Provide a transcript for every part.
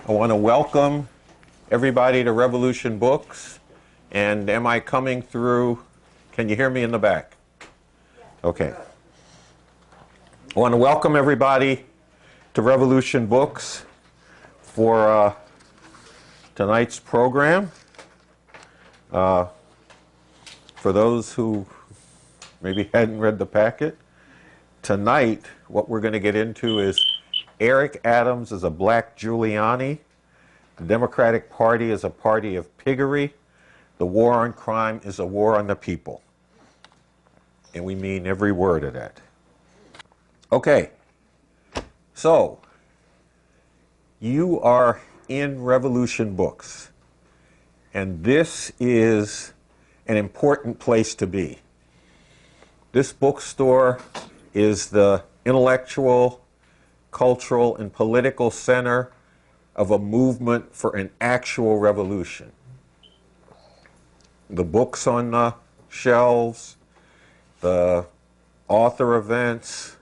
I want to welcome everybody to Revolution Books. And am I coming through? Can you hear me in the back? Okay. I want to welcome everybody to Revolution Books for tonight's program. For those who maybe hadn't read the packet, tonight what we're going to get into is Eric Adams is a black Giuliani. The Democratic Party is a party of piggery. The war on crime is a war on the people. And we mean every word of that. Okay. So, you are in Revolution Books. And this is an important place to be. This bookstore is the intellectual, cultural, and political center of a movement for an actual revolution. The books on the shelves, the author events,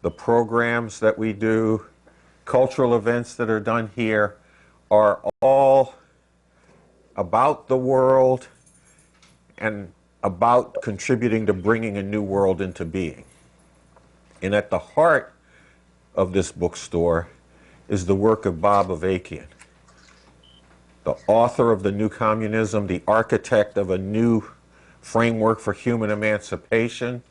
the programs that we do, cultural events that are done here are all about the world and about contributing to bringing a new world into being. And at the heart of this bookstore is the work of Bob Avakian, the author of The New Communism, the architect of a new framework for human emancipation,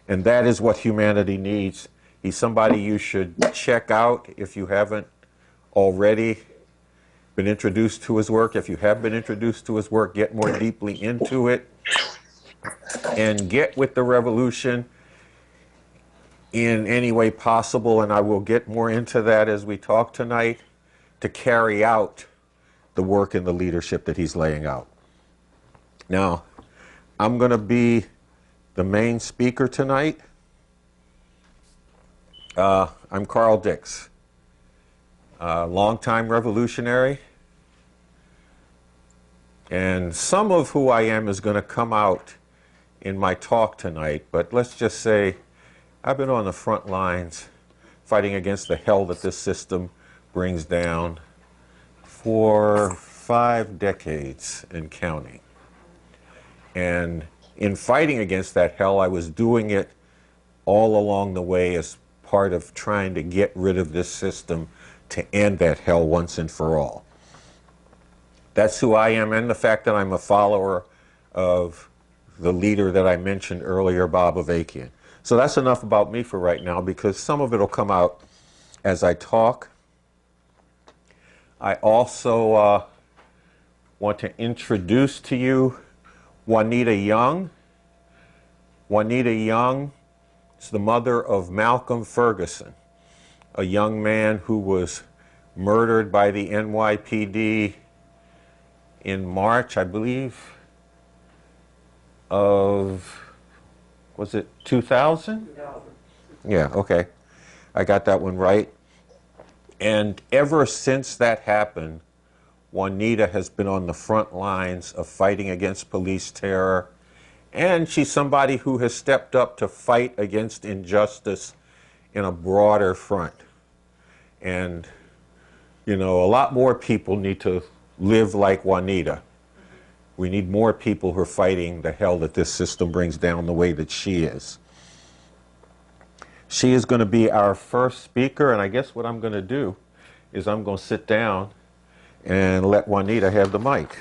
and that is what humanity needs. He's somebody you should check out if you haven't already been introduced to his work. If you have been introduced to his work, get more deeply into it and get with the revolution in any way possible, and I will get more into that as we talk tonight, to carry out the work and the leadership that he's laying out. Now, I'm going to be the main speaker tonight. I'm Carl Dix, longtime revolutionary, and some of who I am is going to come out in my talk tonight, but let's just say I've been on the front lines fighting against the hell that this system brings down for 5 decades and counting. And in fighting against that hell, I was doing it all along the way as part of trying to get rid of this system to end that hell once and for all. That's who I am, and the fact that I'm a follower of the leader that I mentioned earlier, Bob Avakian. So that's enough about me for right now, because some of it will come out as I talk. I also want to introduce to you Juanita Young. Juanita Young is the mother of Malcolm Ferguson, a young man who was murdered by the NYPD in March, I believe, of, was it 2000? Yeah, okay. I got that one right. And ever since that happened, Juanita has been on the front lines of fighting against police terror. And she's somebody who has stepped up to fight against injustice in a broader front. And, you know, a lot more people need to live like Juanita. We need more people who are fighting the hell that this system brings down the way that she is. She is going to be our first speaker, and I guess what I'm going to do is I'm going to sit down and let Juanita have the mic.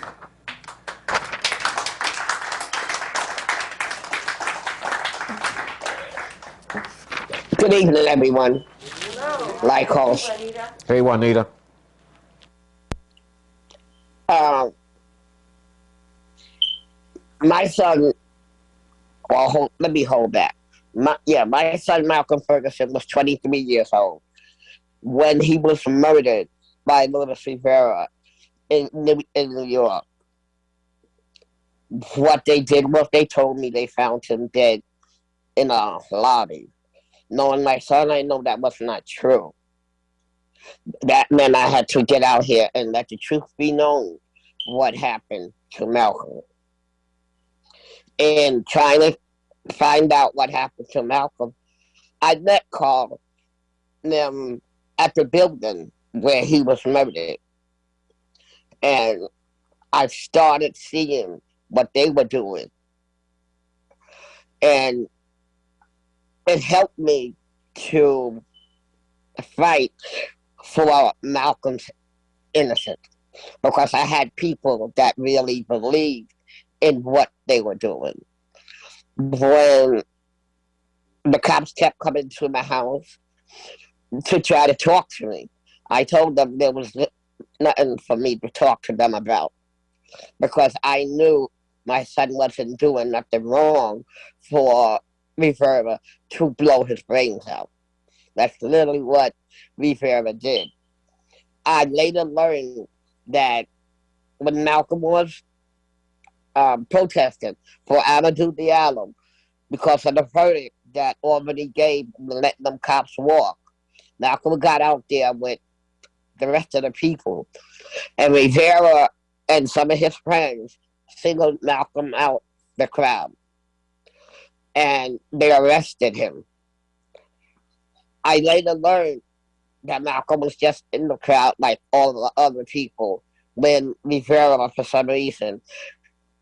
Good evening, everyone. Hello. Like host. Hey, Juanita. My son, well, let me hold back. My son Malcolm Ferguson was 23 years old when he was murdered by Louis Rivera in New York. What they did was they told me they found him dead in a lobby. Knowing my son, I know that was not true. That meant I had to get out here and let the truth be known what happened to Malcolm. And trying to find out what happened to Malcolm, I met Carl at the building where he was murdered. And I started seeing what they were doing. And it helped me to fight for Malcolm's innocence because I had people that really believed in what they were doing. When the cops kept coming to my house to try to talk to me, I told them there was nothing for me to talk to them about because I knew my son wasn't doing nothing wrong for Rivera to blow his brains out. That's literally what Rivera did. I later learned that when Malcolm was protesting for Amadou Diallo because of the verdict that Albany gave letting them cops walk, Malcolm got out there with the rest of the people, and Rivera and some of his friends singled Malcolm out the crowd, and they arrested him. I later learned that Malcolm was just in the crowd like all the other people when Rivera, for some reason,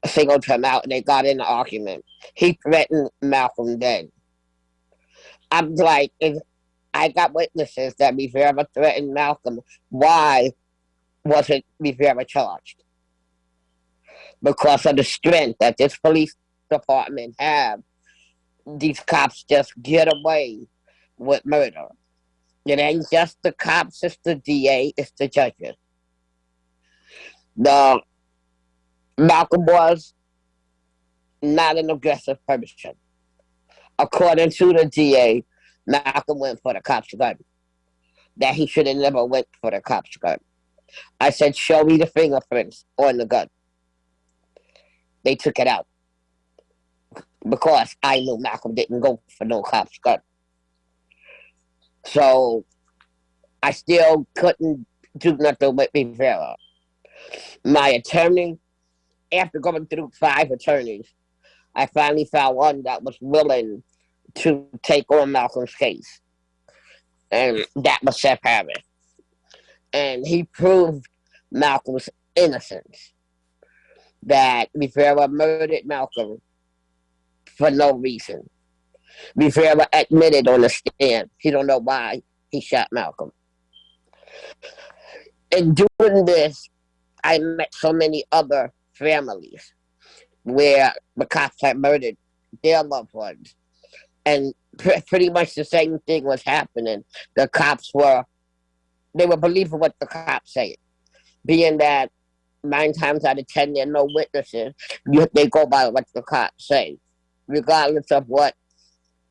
singled him out and they got in an argument. He threatened Malcolm dead. I'm like, if I got witnesses that Rivera threatened Malcolm, why wasn't Rivera charged? Because of the strength that this police department have, these cops just get away with murder. It ain't just the cops, it's the DA, it's the judges. The Malcolm was not an aggressive person. According to the DA, Malcolm went for the cop's gun. That he should have never went for the cop's gun. I said, show me the fingerprints on the gun. They took it out. Because I knew Malcolm didn't go for no cop's gun. So I still couldn't do nothing with Rivera. My attorney, after going through 5 attorneys, I finally found one that was willing to take on Malcolm's case. And that was Seth Harris. And he proved Malcolm's innocence. That Rivera murdered Malcolm for no reason. Rivera admitted on the stand he don't know why he shot Malcolm. In doing this, I met so many other families where the cops had murdered their loved ones. And pretty much the same thing was happening. The cops they were believing what the cops said. Being that 9 times out of 10 there are no witnesses, they go by what the cops say. Regardless of what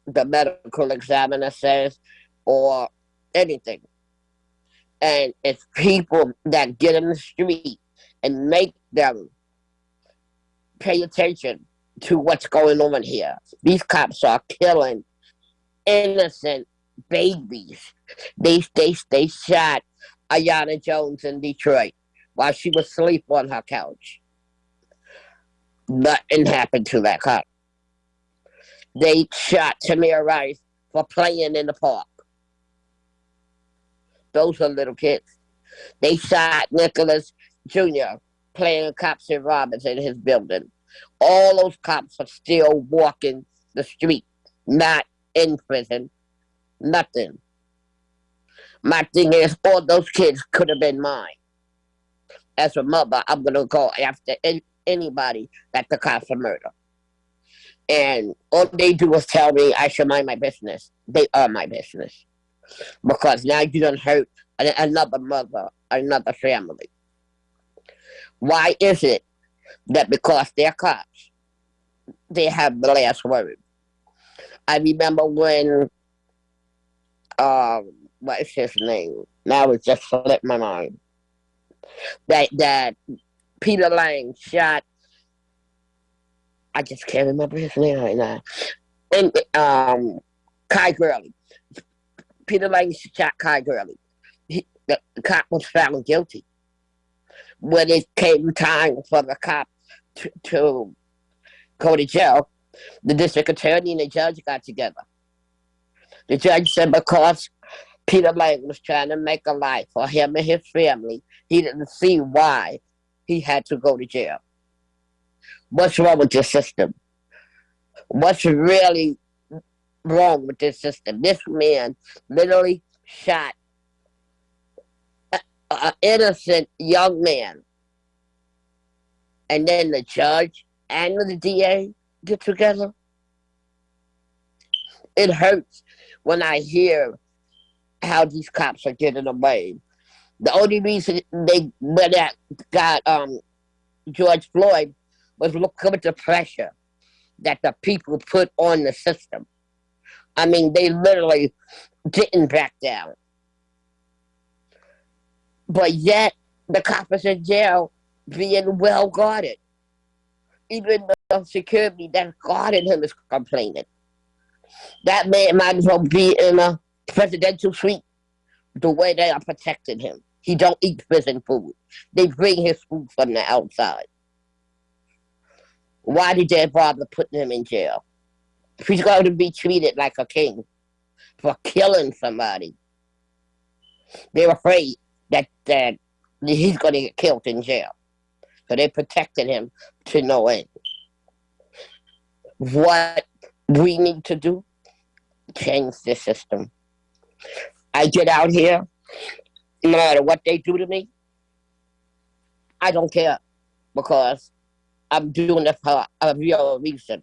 the medical examiner says or anything. And it's people that get in the street and make them pay attention to what's going on here. These cops are killing innocent babies. They shot Ayanna Jones in Detroit while she was asleep on her couch. Nothing happened to that cop. They shot Tamir Rice for playing in the park. Those are little kids. They shot Nicholas Jr. playing cops and robbers in his building. All those cops are still walking the street, not in prison, nothing. My thing is, all those kids could have been mine. As a mother, I'm going to go after anybody that the cops are murder. And all they do is tell me I should mind my business. They are my business. Because now you done hurt another mother, another family. Why is it that because they're cops, they have the last word? I remember when, what is his name? Now it just slipped my mind. That Peter Lang shot, I just can't remember his name right now. And Kai Gurley. Peter Lang shot Kai Gurley. The cop was found guilty. When it came time for the cop to go to jail, the district attorney and the judge got together. The judge said because Peter Lang was trying to make a life for him and his family. He didn't see why he had to go to jail. What's wrong with this system? What's really wrong with this system? This man literally shot an innocent young man. And then the judge and the DA get together. It hurts when I hear how these cops are getting away. The only reason they went at got George Floyd was looking at the pressure that the people put on the system. I mean, they literally didn't back down. But yet, the cop is in jail being well guarded. Even the security that guarded him is complaining. That man might as well be in a presidential suite the way they are protecting him. He don't eat prison food. They bring his food from the outside. Why did they bother putting him in jail? If he's going to be treated like a king for killing somebody, they're afraid that he's going to get killed in jail. So they protected him to no end. What we need to do, change the system. I get out here, no matter what they do to me, I don't care because I'm doing it for a real reason.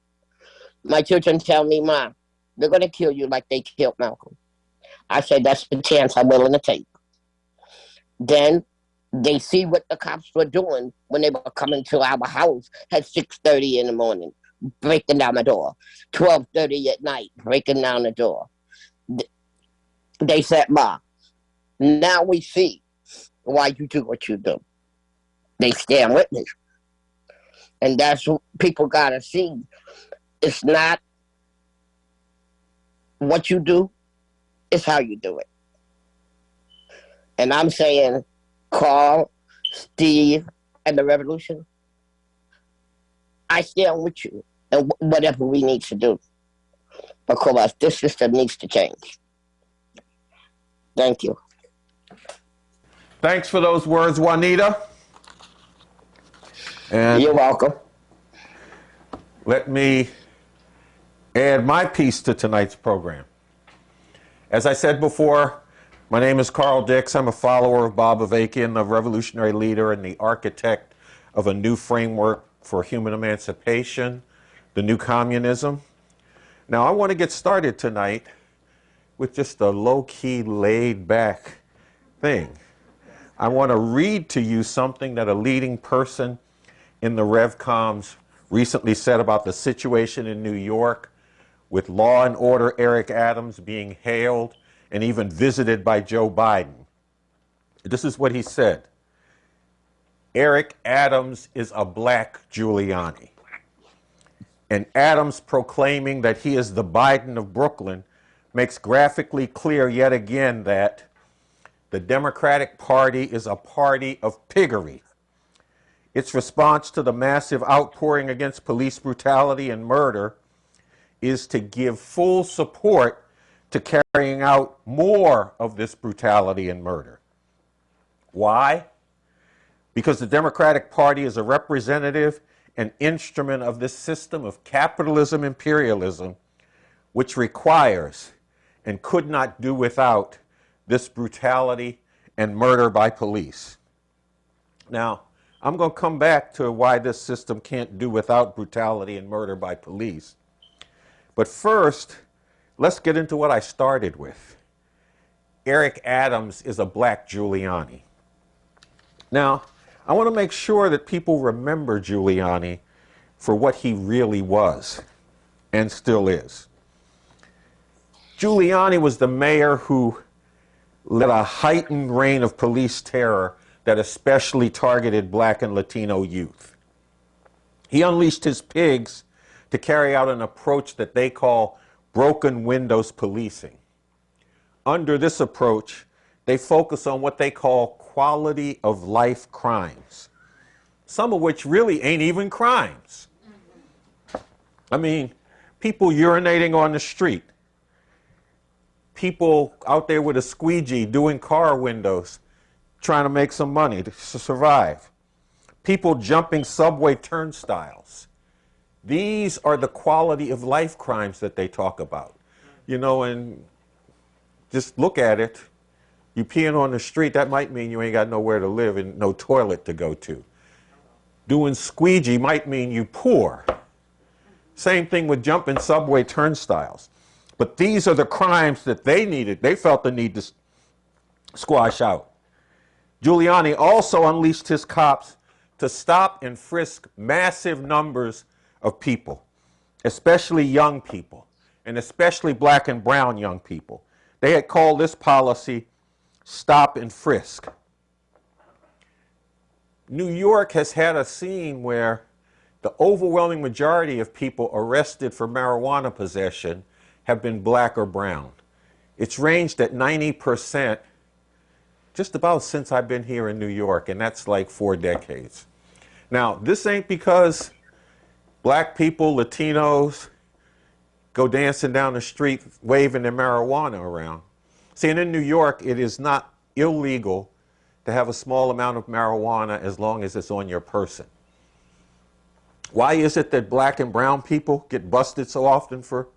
My children tell me, "Ma, they're going to kill you like they killed Malcolm." I say, that's the chance I'm willing to take. Then they see what the cops were doing when they were coming to our house at 6:30 in the morning, breaking down the door. 12:30 at night, breaking down the door. They said, "Ma, now we see why you do what you do." They stand with me. And that's what people got to see. It's not what you do, it's how you do it. And I'm saying, Carl, Steve, and the revolution, I stand with you and whatever we need to do. Because this system needs to change. Thank you. Thanks for those words, Juanita. And you're welcome. Let me add my piece to tonight's program. As I said before, my name is Carl Dix. I'm a follower of Bob Avakian, the revolutionary leader and the architect of a new framework for human emancipation, the new communism. Now, I want to get started tonight with just a low-key, laid-back thing. I want to read to you something that a leading person in the RevComs recently said about the situation in New York with Law and Order Eric Adams being hailed and even visited by Joe Biden. This is what he said. Eric Adams is a black Giuliani. And Adams proclaiming that he is the Biden of Brooklyn makes graphically clear yet again that the Democratic Party is a party of piggery. Its response to the massive outpouring against police brutality and murder is to give full support to carrying out more of this brutality and murder. Why? Because the Democratic Party is a representative and instrument of this system of capitalism imperialism, which requires and could not do without this brutality and murder by police. Now, I'm going to come back to why this system can't do without brutality and murder by police. But first, let's get into what I started with. Eric Adams is a black Giuliani. Now, I want to make sure that people remember Giuliani for what he really was and still is. Giuliani was the mayor who led a heightened reign of police terror that especially targeted black and Latino youth. He unleashed his pigs to carry out an approach that they call broken windows policing. Under this approach, they focus on what they call quality of life crimes, some of which really ain't even crimes. I mean, people urinating on the street, people out there with a squeegee doing car windows, trying to make some money to survive. People jumping subway turnstiles. These are the quality of life crimes that they talk about. You know, and just look at it. You peeing on the street, that might mean you ain't got nowhere to live and no toilet to go to. Doing squeegee might mean you poor. Same thing with jumping subway turnstiles. But these are the crimes that they felt the need to squash out. Giuliani also unleashed his cops to stop and frisk massive numbers of people, especially young people, and especially black and brown young people. They had called this policy stop and frisk. New York has had a scene where the overwhelming majority of people arrested for marijuana possession have been black or brown. It's ranged at 90% just about since I've been here in New York, and that's like 4 decades. Now, this ain't because black people, Latinos, go dancing down the street waving their marijuana around. See, and in New York, it is not illegal to have a small amount of marijuana as long as it's on your person. Why is it that black and brown people get busted so often for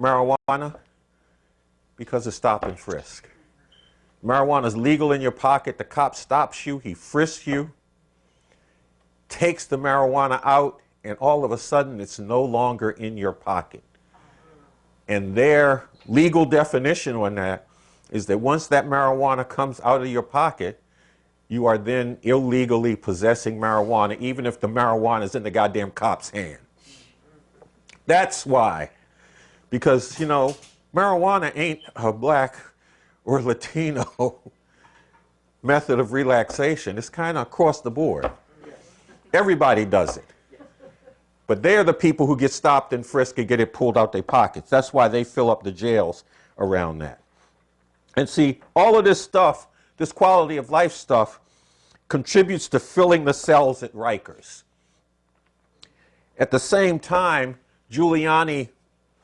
marijuana? Because of stop and frisk. Marijuana is legal in your pocket. The cop stops you, he frisks you, takes the marijuana out, and all of a sudden it's no longer in your pocket. And their legal definition on that is that once that marijuana comes out of your pocket, you are then illegally possessing marijuana, even if the marijuana is in the goddamn cop's hand. That's why. Because, you know, marijuana ain't a black or Latino method of relaxation. It's kind of across the board. Everybody does it. But they're the people who get stopped and frisked and get it pulled out their pockets. That's why they fill up the jails around that. And see, all of this stuff, this quality of life stuff, contributes to filling the cells at Rikers. At the same time, Giuliani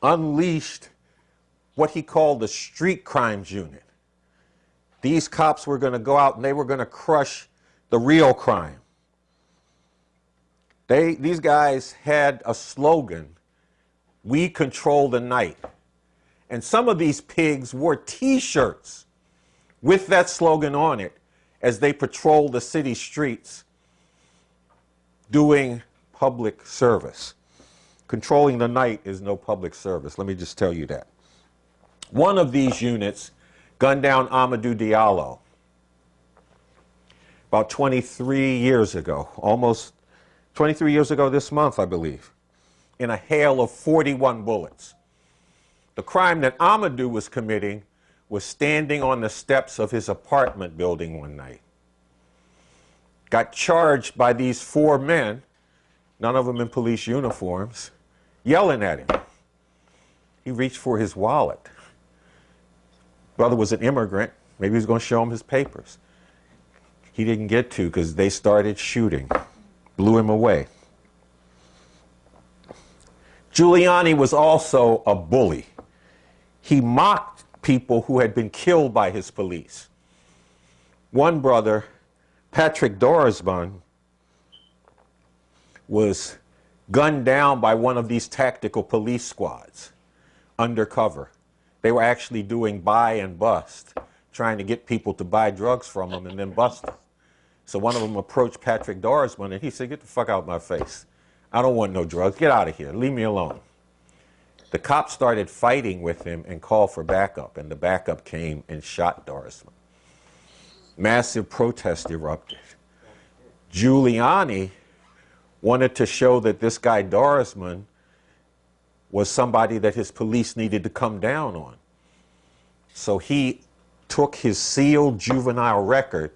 unleashed what he called the street crimes unit. These cops were going to go out and they were going to crush the real crime. These guys had a slogan, "We control the night." And some of these pigs wore T-shirts with that slogan on it as they patrolled the city streets doing public service. Controlling the night is no public service. Let me just tell you that. One of these units gunned down Amadou Diallo about 23 years ago, almost 23 years ago this month, I believe, in a hail of 41 bullets. The crime that Amadou was committing was standing on the steps of his apartment building one night. Got charged by these 4 men, none of them in police uniforms, yelling at him. He reached for his wallet. Brother was an immigrant. Maybe he was going to show him his papers. He didn't get to because they started shooting. Blew him away. Giuliani was also a bully. He mocked people who had been killed by his police. One brother, Patrick Dorisman, was gunned down by one of these tactical police squads undercover. They were actually doing buy and bust, trying to get people to buy drugs from them and then bust them. So one of them approached Patrick Dorisman and he said, "Get the fuck out of my face. I don't want no drugs. Get out of here. Leave me alone." The cops started fighting with him and called for backup, and the backup came and shot Dorisman. Massive protest erupted. Giuliani wanted to show that this guy Dorisman was somebody that his police needed to come down on. So he took his sealed juvenile record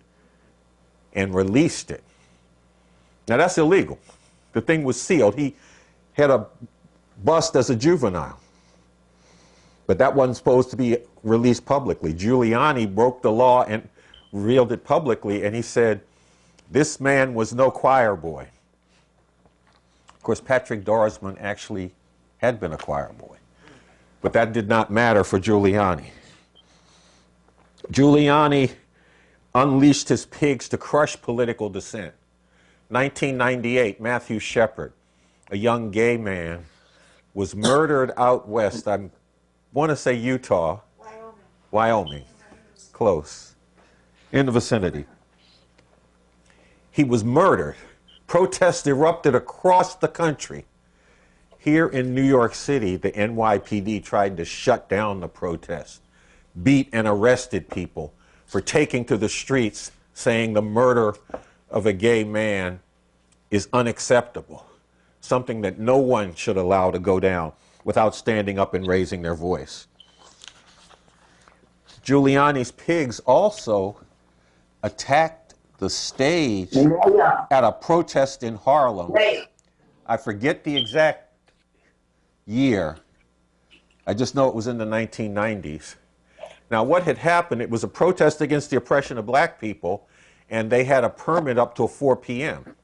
and released it. Now that's illegal. The thing was sealed. He had a bust as a juvenile. But that wasn't supposed to be released publicly. Giuliani broke the law and revealed it publicly, and he said, this man was no choir boy. Of course, Patrick Dorisman actually had been a choir boy. But that did not matter for Giuliani. Giuliani unleashed his pigs to crush political dissent. 1998, Matthew Shepard, a young gay man, was murdered out west. I want to say Utah. Wyoming. Close. In the vicinity. He was murdered. Protests erupted across the country. Here in New York City, the NYPD tried to shut down the protests, beat and arrested people for taking to the streets saying the murder of a gay man is unacceptable, something that no one should allow to go down without standing up and raising their voice. Giuliani's pigs also attacked the stage at a protest in Harlem. I forget the exact year. I just know it was in the 1990s. Now, what had happened, it was a protest against the oppression of black people, and they had a permit up till 4 p.m.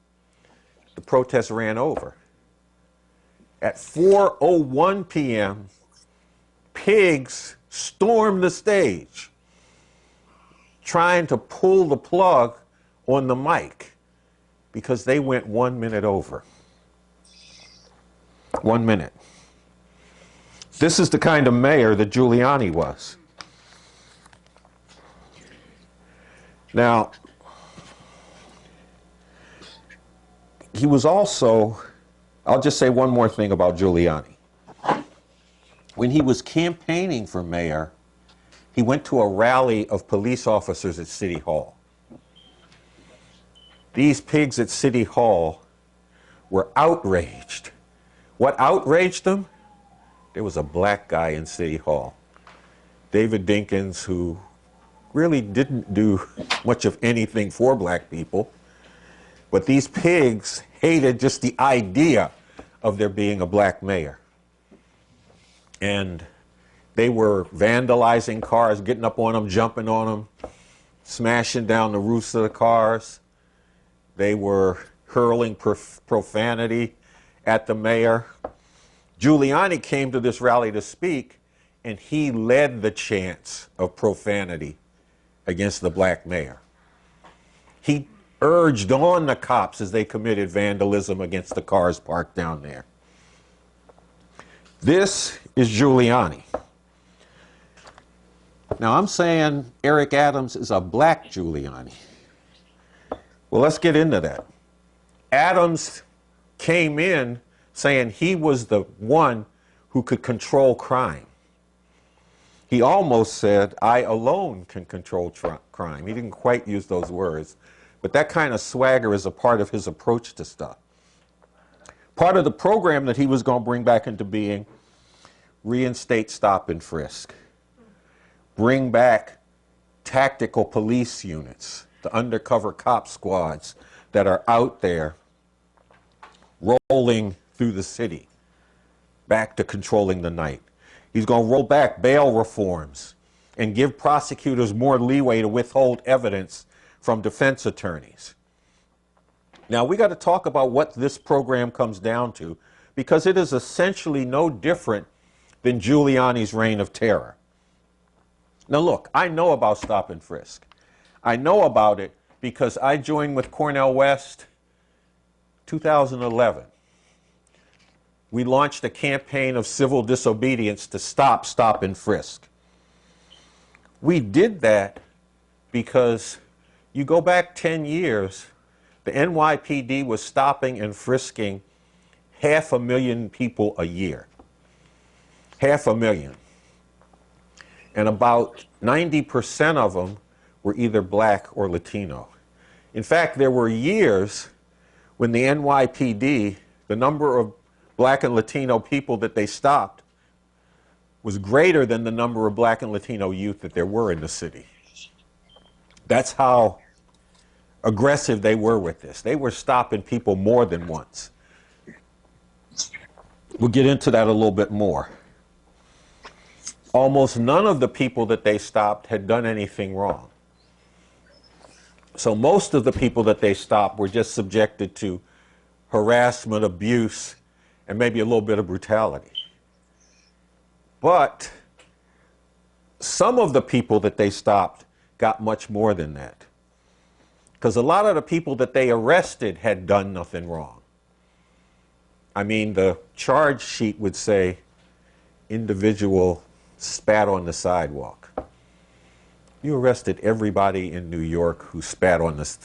The protest ran over. At 4:01 p.m., pigs stormed the stage, trying to pull the plug on the mic because they went 1 minute over. 1 minute. This is the kind of mayor that Giuliani was. Now, he was also, I'll just say one more thing about Giuliani. When he was campaigning for mayor, he went to a rally of police officers at City Hall. These pigs at City Hall were outraged. What outraged them? There was a black guy in City Hall, David Dinkins, who really didn't do much of anything for black people. But these pigs hated just the idea of there being a black mayor. And they were vandalizing cars, getting up on them, jumping on them, smashing down the roofs of the cars. They were hurling profanity at the mayor. Giuliani came to this rally to speak, and he led the chants of profanity against the black mayor. He urged on the cops as they committed vandalism against the cars parked down there. This is Giuliani. Now, I'm saying Eric Adams is a black Giuliani. Well, let's get into that. Adams came in saying he was the one who could control crime. He almost said, I alone can control crime. He didn't quite use those words, but that kind of swagger is a part of his approach to stuff. Part of the program that he was going to bring back into being, reinstate stop and frisk. Bring back tactical police units, the undercover cop squads that are out there rolling through the city, back to controlling the night. He's going to roll back bail reforms and give prosecutors more leeway to withhold evidence from defense attorneys. Now, we got to talk about what this program comes down to, because it is essentially no different than Giuliani's reign of terror. Now, look, I know about stop and frisk. I know about it because I joined with Cornel West 2011. We launched a campaign of civil disobedience to stop and frisk. We did that because you go back 10 years, the NYPD was stopping and frisking 500,000 people a year. 500,000. And about 90% of them were either black or Latino. In fact, there were years when the NYPD, the number of black and Latino people that they stopped was greater than the number of black and Latino youth that there were in the city. That's how aggressive they were with this. They were stopping people more than once. We'll get into that a little bit more. Almost none of the people that they stopped had done anything wrong. So most of the people that they stopped were just subjected to harassment, abuse, and maybe a little bit of brutality. But some of the people that they stopped got much more than that. Because a lot of the people that they arrested had done nothing wrong. I mean, the charge sheet would say individual spat on the sidewalk. You arrested everybody in New York who spat on the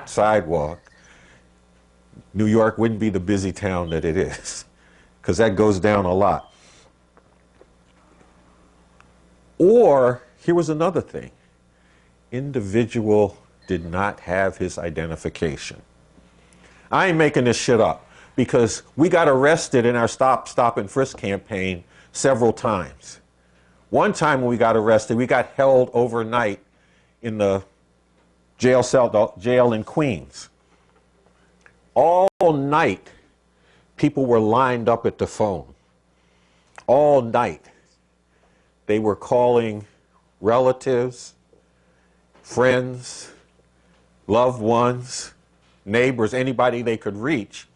sidewalk. New York wouldn't be the busy town that it is, because that goes down a lot. Or, here was another thing. Individual did not have his identification. I ain't making this shit up, because we got arrested in our Stop, Stop, and Frisk campaign several times. One time when we got arrested, we got held overnight in the jail in Queens. All night, people were lined up at the phone. All night. They were calling relatives, friends, loved ones, neighbors, anybody they could reach.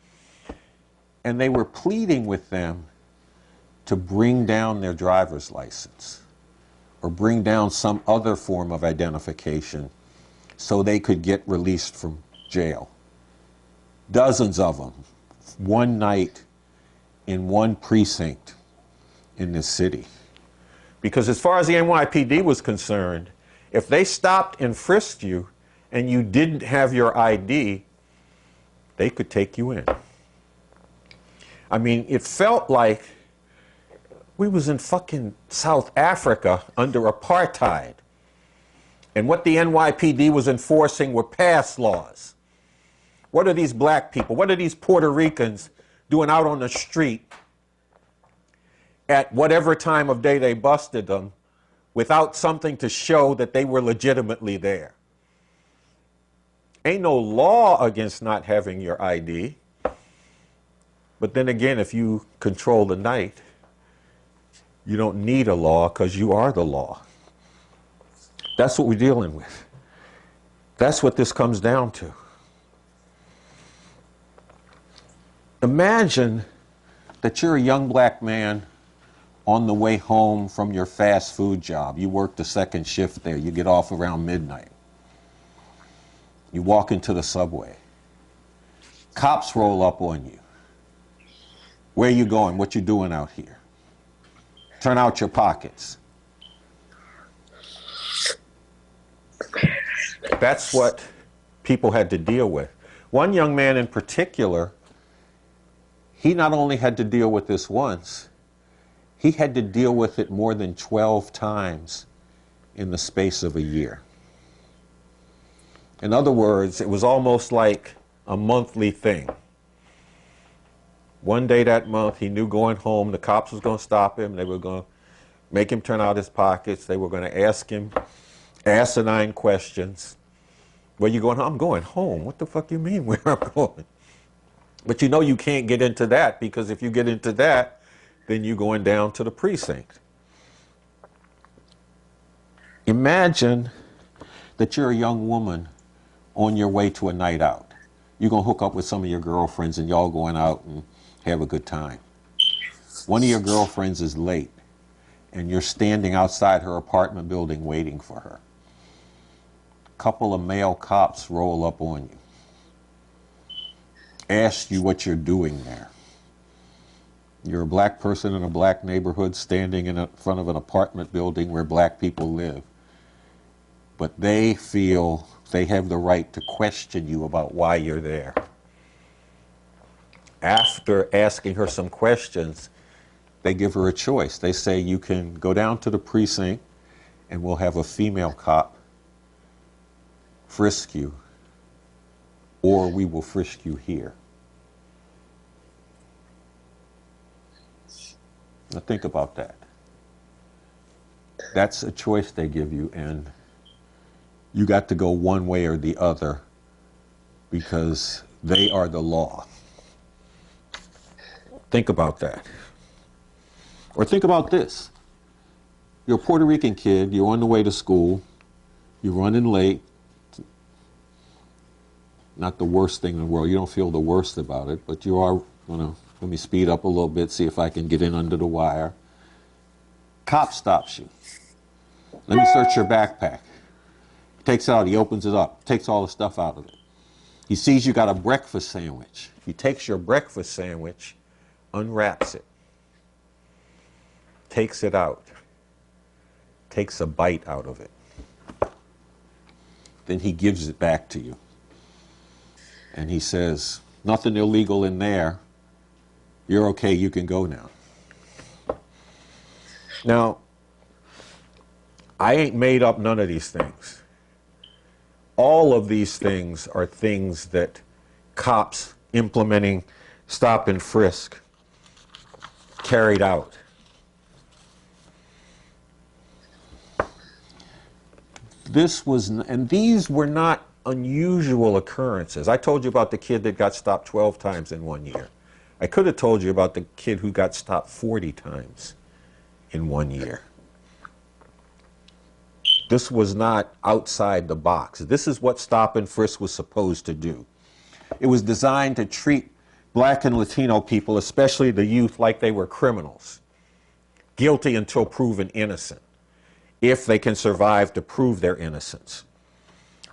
And they were pleading with them to bring down their driver's license or bring down some other form of identification so they could get released from jail. Dozens of them, one night in one precinct in this city. Because as far as the NYPD was concerned, if they stopped and frisked you and you didn't have your ID, they could take you in. I mean, it felt like we was in fucking South Africa under apartheid. And what the NYPD was enforcing were past laws. What are these black people, what are these Puerto Ricans doing out on the street at whatever time of day they busted them without something to show that they were legitimately there? Ain't no law against not having your ID. But then again, if you control the night, you don't need a law because you are the law. That's what we're dealing with. That's what this comes down to. Imagine that you're a young black man on the way home from your fast food job. You work the second shift there. You get off around midnight. You walk into the subway. Cops roll up on you. Where you going? What you doing out here? Turn out your pockets. That's what people had to deal with. One young man in particular, he not only had to deal with this once, he had to deal with it more than 12 times in the space of a year. In other words, it was almost like a monthly thing. One day that month, he knew going home, the cops was going to stop him. They were going to make him turn out his pockets. They were going to ask him asinine questions. Where you going home? I'm going home. What the fuck you mean where I'm going? But you know you can't get into that, because if you get into that, then you're going down to the precinct. Imagine that you're a young woman on your way to a night out. You're going to hook up with some of your girlfriends and y'all going out and have a good time. One of your girlfriends is late and you're standing outside her apartment building waiting for her. A couple of male cops roll up on you, ask you what you're doing there. You're a black person in a black neighborhood standing in front of an apartment building where black people live. But they feel they have the right to question you about why you're there. After asking her some questions, they give her a choice. They say you can go down to the precinct and we'll have a female cop frisk you, or we will frisk you here. Now think about that. That's a choice they give you, and you got to go one way or the other because they are the law. Think about that. Or think about this. You're a Puerto Rican kid, you're on the way to school, you're running late. Not the worst thing in the world. You don't feel the worst about it, but you are let me speed up a little bit, see if I can get in under the wire. Cop stops you. Let me search your backpack. Takes it out, he opens it up, takes all the stuff out of it. He sees you got a breakfast sandwich. He takes your breakfast sandwich, unwraps it, takes it out, takes a bite out of it. Then he gives it back to you. And he says, nothing illegal in there. You're okay, you can go now. Now, I ain't made up none of these things. All of these things are things that cops implementing stop and frisk carried out. And these were not unusual occurrences. I told you about the kid that got stopped 12 times in 1 year. I could have told you about the kid who got stopped 40 times in 1 year. This was not outside the box. This is what stop and frisk was supposed to do. It was designed to treat black and Latino people, especially the youth, like they were criminals, guilty until proven innocent, if they can survive to prove their innocence.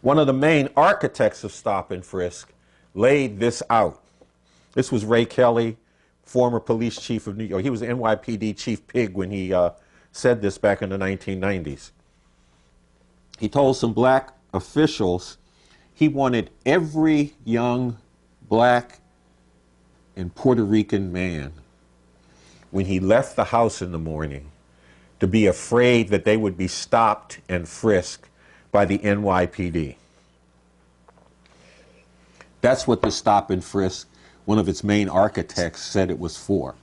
One of the main architects of stop and frisk laid this out. This was Ray Kelly, former police chief of New York. He was the NYPD chief pig when he said this back in the 1990s. He told some black officials he wanted every young black and Puerto Rican man, when he left the house in the morning, to be afraid that they would be stopped and frisked by the NYPD. That's what the stop and frisk, one of its main architects, said it was for.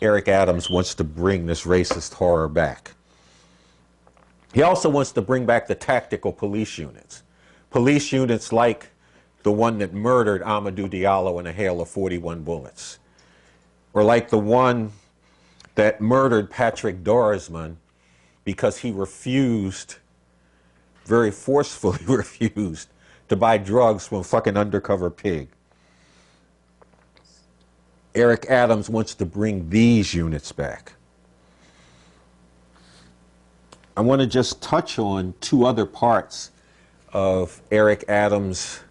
Eric Adams wants to bring this racist horror back. He also wants to bring back the tactical police units. Police units like the one that murdered Amadou Diallo in a hail of 41 bullets. Or like the one that murdered Patrick Dorisman because he refused, very forcefully refused, to buy drugs from a fucking undercover pig. Eric Adams wants to bring these units back. I want to just touch on two other parts of Eric Adams'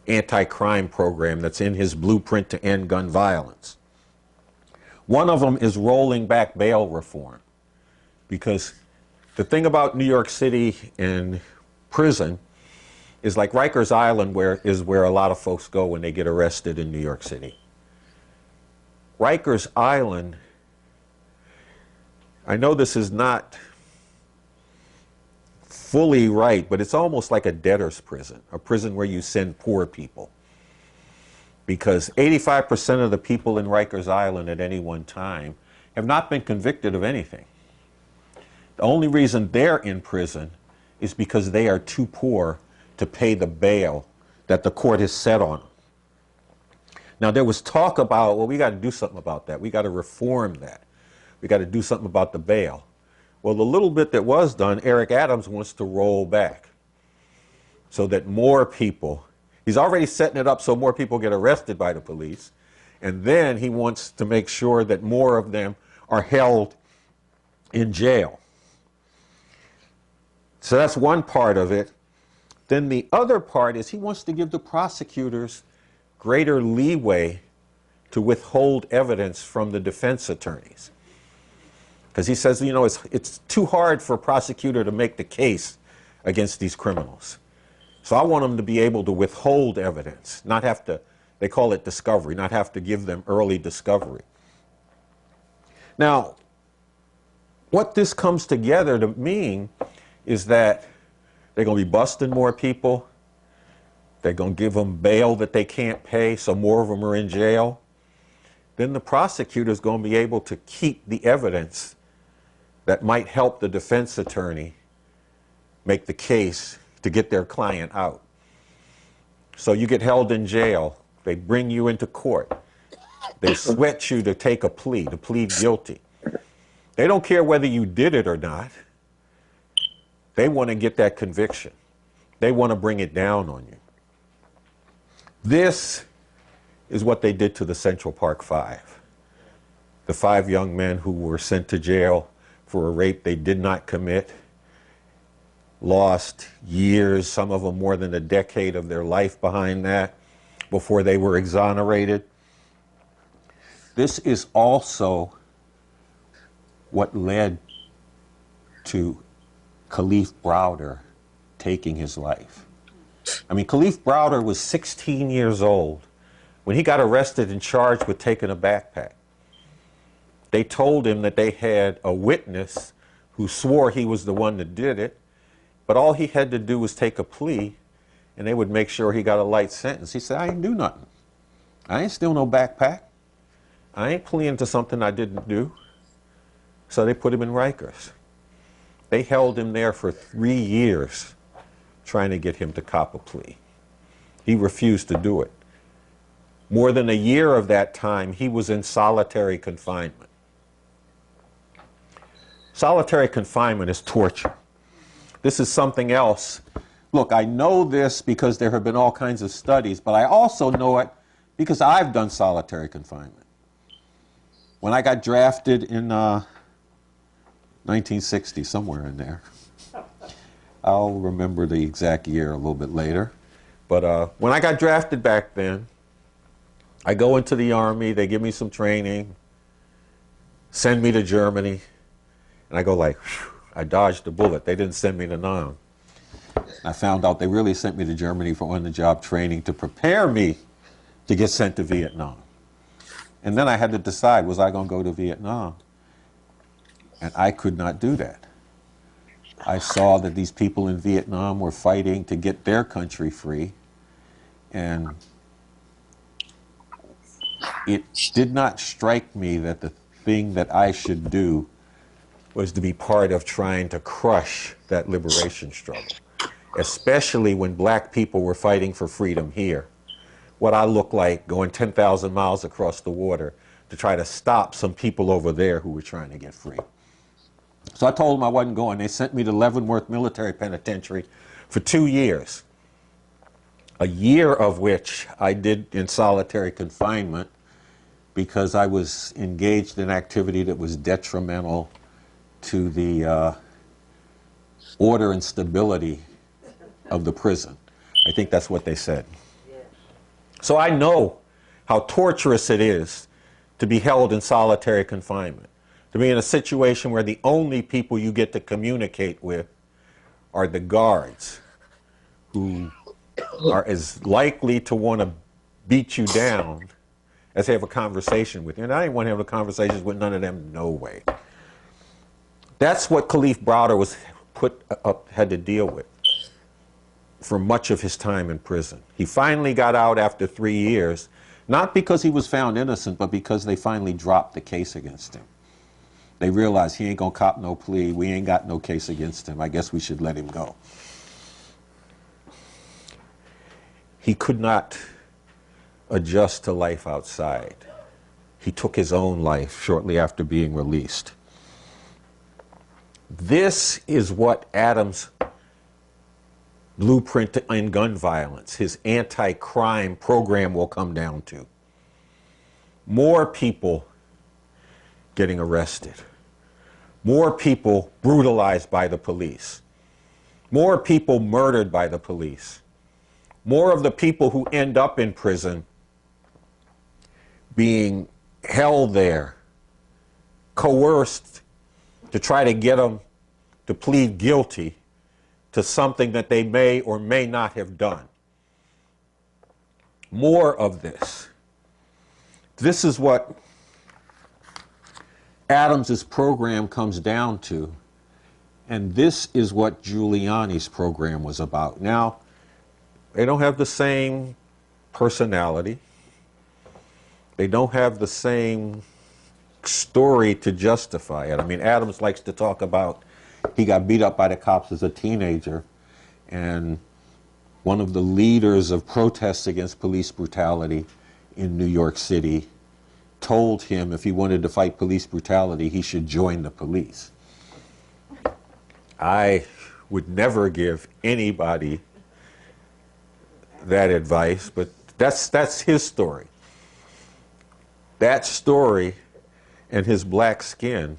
anti-crime program that's in his blueprint to end gun violence. One of them is rolling back bail reform, because the thing about New York City and prison is like Rikers Island, where a lot of folks go when they get arrested in New York City. Rikers Island, I know this is not fully right, but it's almost like a debtor's prison, a prison where you send poor people. Because 85% of the people in Rikers Island at any one time have not been convicted of anything. The only reason they're in prison is because they are too poor to pay the bail that the court has set on them. Now, there was talk about, well, we got to do something about that. We got to reform that. We got to do something about the bail. Well, the little bit that was done, Eric Adams wants to roll back so that more people, he's already setting it up so more people get arrested by the police, and then he wants to make sure that more of them are held in jail. So that's one part of it. Then the other part is he wants to give the prosecutors greater leeway to withhold evidence from the defense attorneys. Because he says, you know, it's too hard for a prosecutor to make the case against these criminals. So I want them to be able to withhold evidence, not have to, they call it discovery, not have to give them early discovery. Now, what this comes together to mean is that they're going to be busting more people. They're going to give them bail that they can't pay, so more of them are in jail. Then the prosecutor's going to be able to keep the evidence that might help the defense attorney make the case to get their client out. So you get held in jail. They bring you into court. They sweat you to take a plea, to plead guilty. They don't care whether you did it or not. They want to get that conviction. They want to bring it down on you. This is what they did to the Central Park Five. The 5 young men who were sent to jail for a rape they did not commit. lost years, some of them more than a decade of their life behind that before they were exonerated. This is also what led to Khalif Browder taking his life. I mean, Khalif Browder was 16 years old when he got arrested and charged with taking a backpack. They told him that they had a witness who swore he was the one that did it, but all he had to do was take a plea and they would make sure he got a light sentence. He said, I ain't do nothing. I ain't steal no backpack. I ain't pleading to something I didn't do. So they put him in Rikers. They held him there for 3 years trying to get him to cop a plea. He refused to do it. More than a year of that time, he was in solitary confinement. Solitary confinement is torture. This is something else. Look, I know this because there have been all kinds of studies, but I also know it because I've done solitary confinement. When I got drafted in 1960, somewhere in there. I'll remember the exact year a little bit later. But when I got drafted back then, I go into the Army, they give me some training, send me to Germany, and I go like, whew, I dodged a bullet. They didn't send me to Nam. I found out they really sent me to Germany for on-the-job training to prepare me to get sent to Vietnam. And then I had to decide, was I going to go to Vietnam? And I could not do that. I saw that these people in Vietnam were fighting to get their country free, and it did not strike me that the thing that I should do was to be part of trying to crush that liberation struggle, especially when black people were fighting for freedom here. What I looked like going 10,000 miles across the water to try to stop some people over there who were trying to get free. So I told them I wasn't going. They sent me to Leavenworth Military Penitentiary for 2 years, a year of which I did in solitary confinement because I was engaged in activity that was detrimental to the order and stability of the prison. I think that's what they said. So I know how torturous it is to be held in solitary confinement, to be in a situation where the only people you get to communicate with are the guards, who are as likely to want to beat you down as have a conversation with you. And I didn't want to have a conversation with none of them, no way. That's what Khalif Browder was had to deal with for much of his time in prison. He finally got out after 3 years, not because he was found innocent, but because they finally dropped the case against him. They realized he ain't gonna cop no plea, we ain't got no case against him, I guess we should let him go. He could not adjust to life outside. He took his own life shortly after being released. This is what Adams' blueprint to end gun violence, his anti-crime program, will come down to. More people getting arrested. More people brutalized by the police. More people murdered by the police. More of the people who end up in prison being held there, coerced to try to get them to plead guilty to something that they may or may not have done. More of this. This is what Adams's program comes down to, and this is what Giuliani's program was about. Now, they don't have the same personality. They don't have the same story to justify it. I mean, Adams likes to talk about he got beat up by the cops as a teenager, and one of the leaders of protests against police brutality in New York City told him if he wanted to fight police brutality, he should join the police. I would never give anybody that advice, but that's his story. That story and his black skin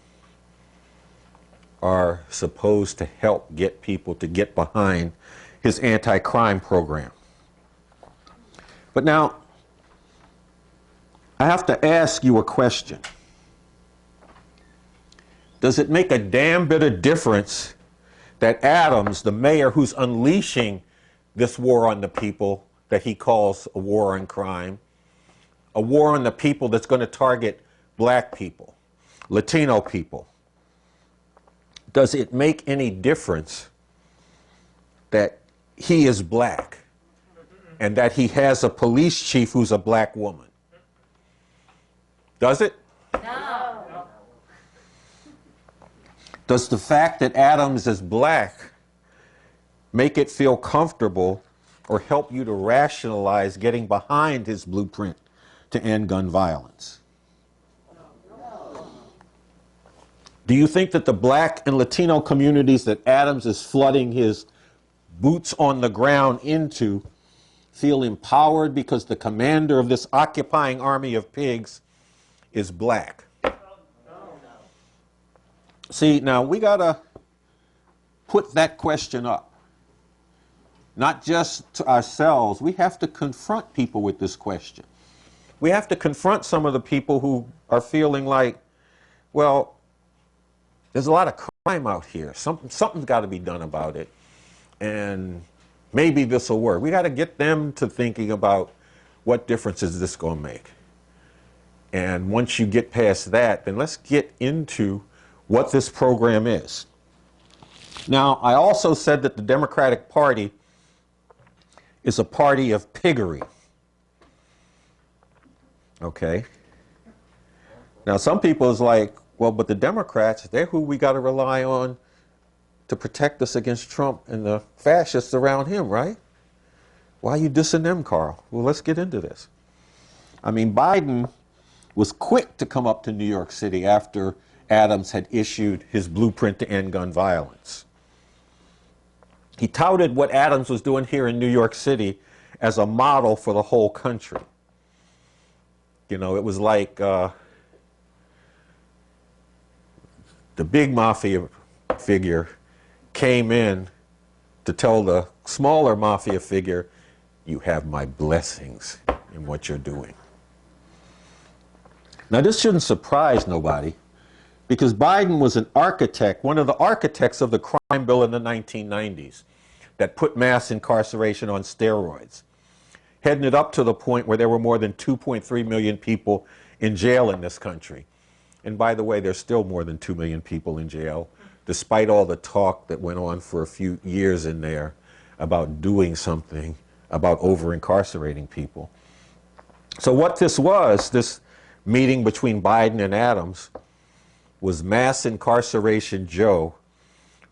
are supposed to help get people to get behind his anti-crime program. But now, I have to ask you a question. Does it make a damn bit of difference that Adams, the mayor who's unleashing this war on the people that he calls a war on crime, a war on the people that's going to target black people, Latino people, does it make any difference that he is black and that he has a police chief who's a black woman? Does it? No. Does the fact that Adams is black make it feel comfortable or help you to rationalize getting behind his blueprint to end gun violence? Do you think that the black and Latino communities that Adams is flooding his boots on the ground into feel empowered because the commander of this occupying army of pigs is black? See, now we gotta put that question up. Not just to ourselves, we have to confront people with this question. We have to confront some of the people who are feeling like, well, there's a lot of crime out here. Something's got to be done about it. And maybe this will work. We got to get them to thinking about what difference is this going to make. And once you get past that, then let's get into what this program is. Now, I also said that the Democratic Party is a party of piggery. Okay? Now, some people is like, well, but the Democrats, they're who we got to rely on to protect us against Trump and the fascists around him, right? Why are you dissing them, Carl? Well, let's get into this. I mean, Biden was quick to come up to New York City after Adams had issued his blueprint to end gun violence. He touted what Adams was doing here in New York City as a model for the whole country. You know, it was like the big mafia figure came in to tell the smaller mafia figure, you have my blessings in what you're doing. Now, this shouldn't surprise nobody, because Biden was an architect, one of the architects of the crime bill in the 1990s that put mass incarceration on steroids, heading it up to the point where there were more than 2.3 million people in jail in this country. And by the way, there's still more than 2 million people in jail, despite all the talk that went on for a few years in there about doing something about over-incarcerating people. So what this was, this meeting between Biden and Adams, was Mass Incarceration Joe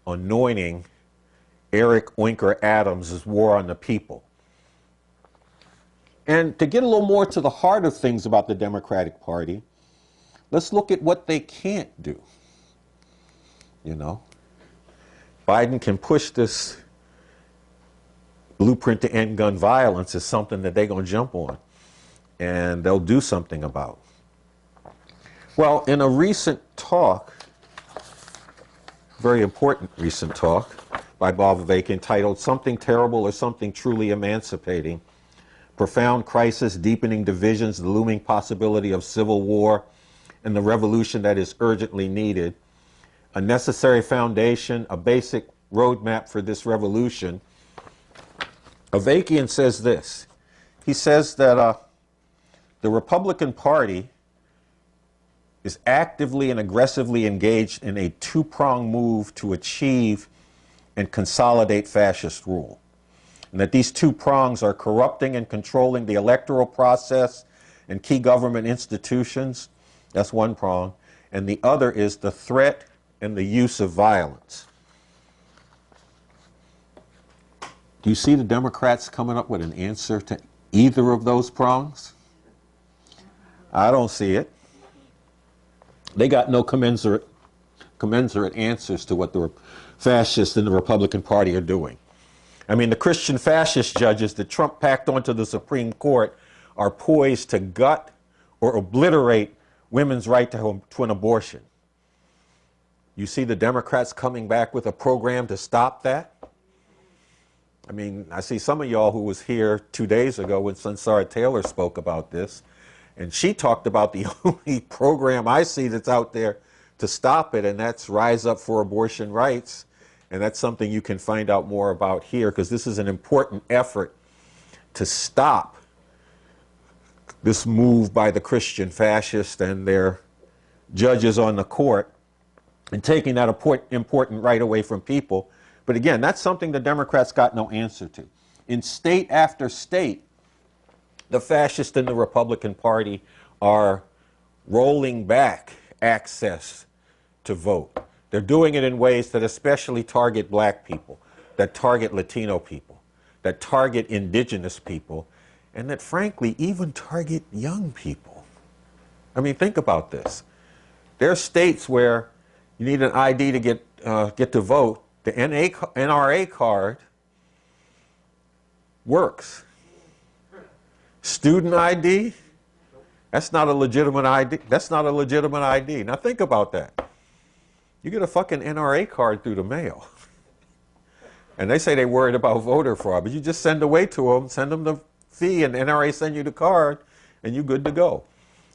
anointing Eric Oinker Adams' war on the people. And to get a little more to the heart of things about the Democratic Party, let's look at what they can't do. You know, Biden can push this blueprint to end gun violence as something that they're going to jump on and they'll do something about. Well, in a recent talk, very important recent talk by Bob Vivek entitled Something Terrible or Something Truly Emancipating, Profound Crisis, Deepening Divisions, the Looming Possibility of Civil War, and the Revolution that is Urgently Needed, a Necessary Foundation, a Basic Roadmap for this Revolution, Avakian says this. He says that the Republican Party is actively and aggressively engaged in a two-pronged move to achieve and consolidate fascist rule. And that these two prongs are corrupting and controlling the electoral process and key government institutions. That's one prong. And the other is the threat and the use of violence. Do you see the Democrats coming up with an answer to either of those prongs? I don't see it. They got no commensurate answers to what the fascists in the Republican Party are doing. I mean, the Christian fascist judges that Trump packed onto the Supreme Court are poised to gut or obliterate women's right to an abortion. You see the Democrats coming back with a program to stop that? I mean, I see some of y'all who was here 2 days ago when Sarah Taylor spoke about this, and she talked about the only program I see that's out there to stop it, and that's Rise Up for Abortion Rights. And that's something you can find out more about here, because this is an important effort to stop this move by the Christian fascists and their judges on the court and taking that important right away from people. But again, that's something the Democrats got no answer to. In state after state, the fascists in the Republican Party are rolling back access to vote. They're doing it in ways that especially target black people, that target Latino people, that target indigenous people, and that frankly even target young people. I mean, think about this. There are states where you need an ID to get to vote. The NRA card works. Student ID, that's not a legitimate ID. That's not a legitimate ID. Now think about that. You get a fucking NRA card through the mail. And they say they're worried about voter fraud, but you just send away to them, send them the fee, and NRA send you the card, and you're good to go.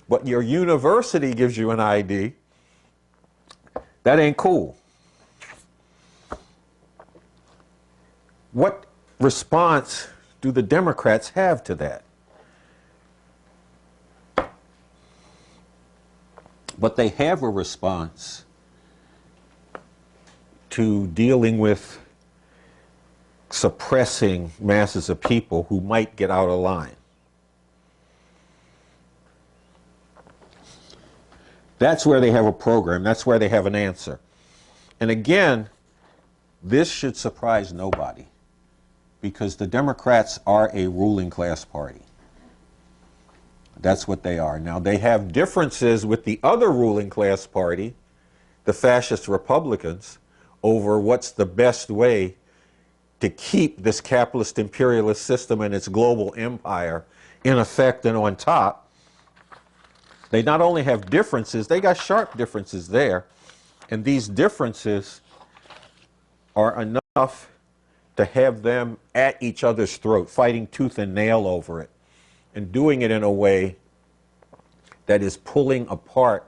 But your university gives you an ID. That ain't cool. What response do the Democrats have to that? But they have a response to dealing with suppressing masses of people who might get out of line. That's where they have a program. That's where they have an answer. And again, this should surprise nobody, because the Democrats are a ruling class party. That's what they are. Now, they have differences with the other ruling class party, the fascist Republicans, over what's the best way to keep this capitalist imperialist system and its global empire in effect and on top. They not only have differences, they got sharp differences there. And these differences are enough to have them at each other's throat, fighting tooth and nail over it, and doing it in a way that is pulling apart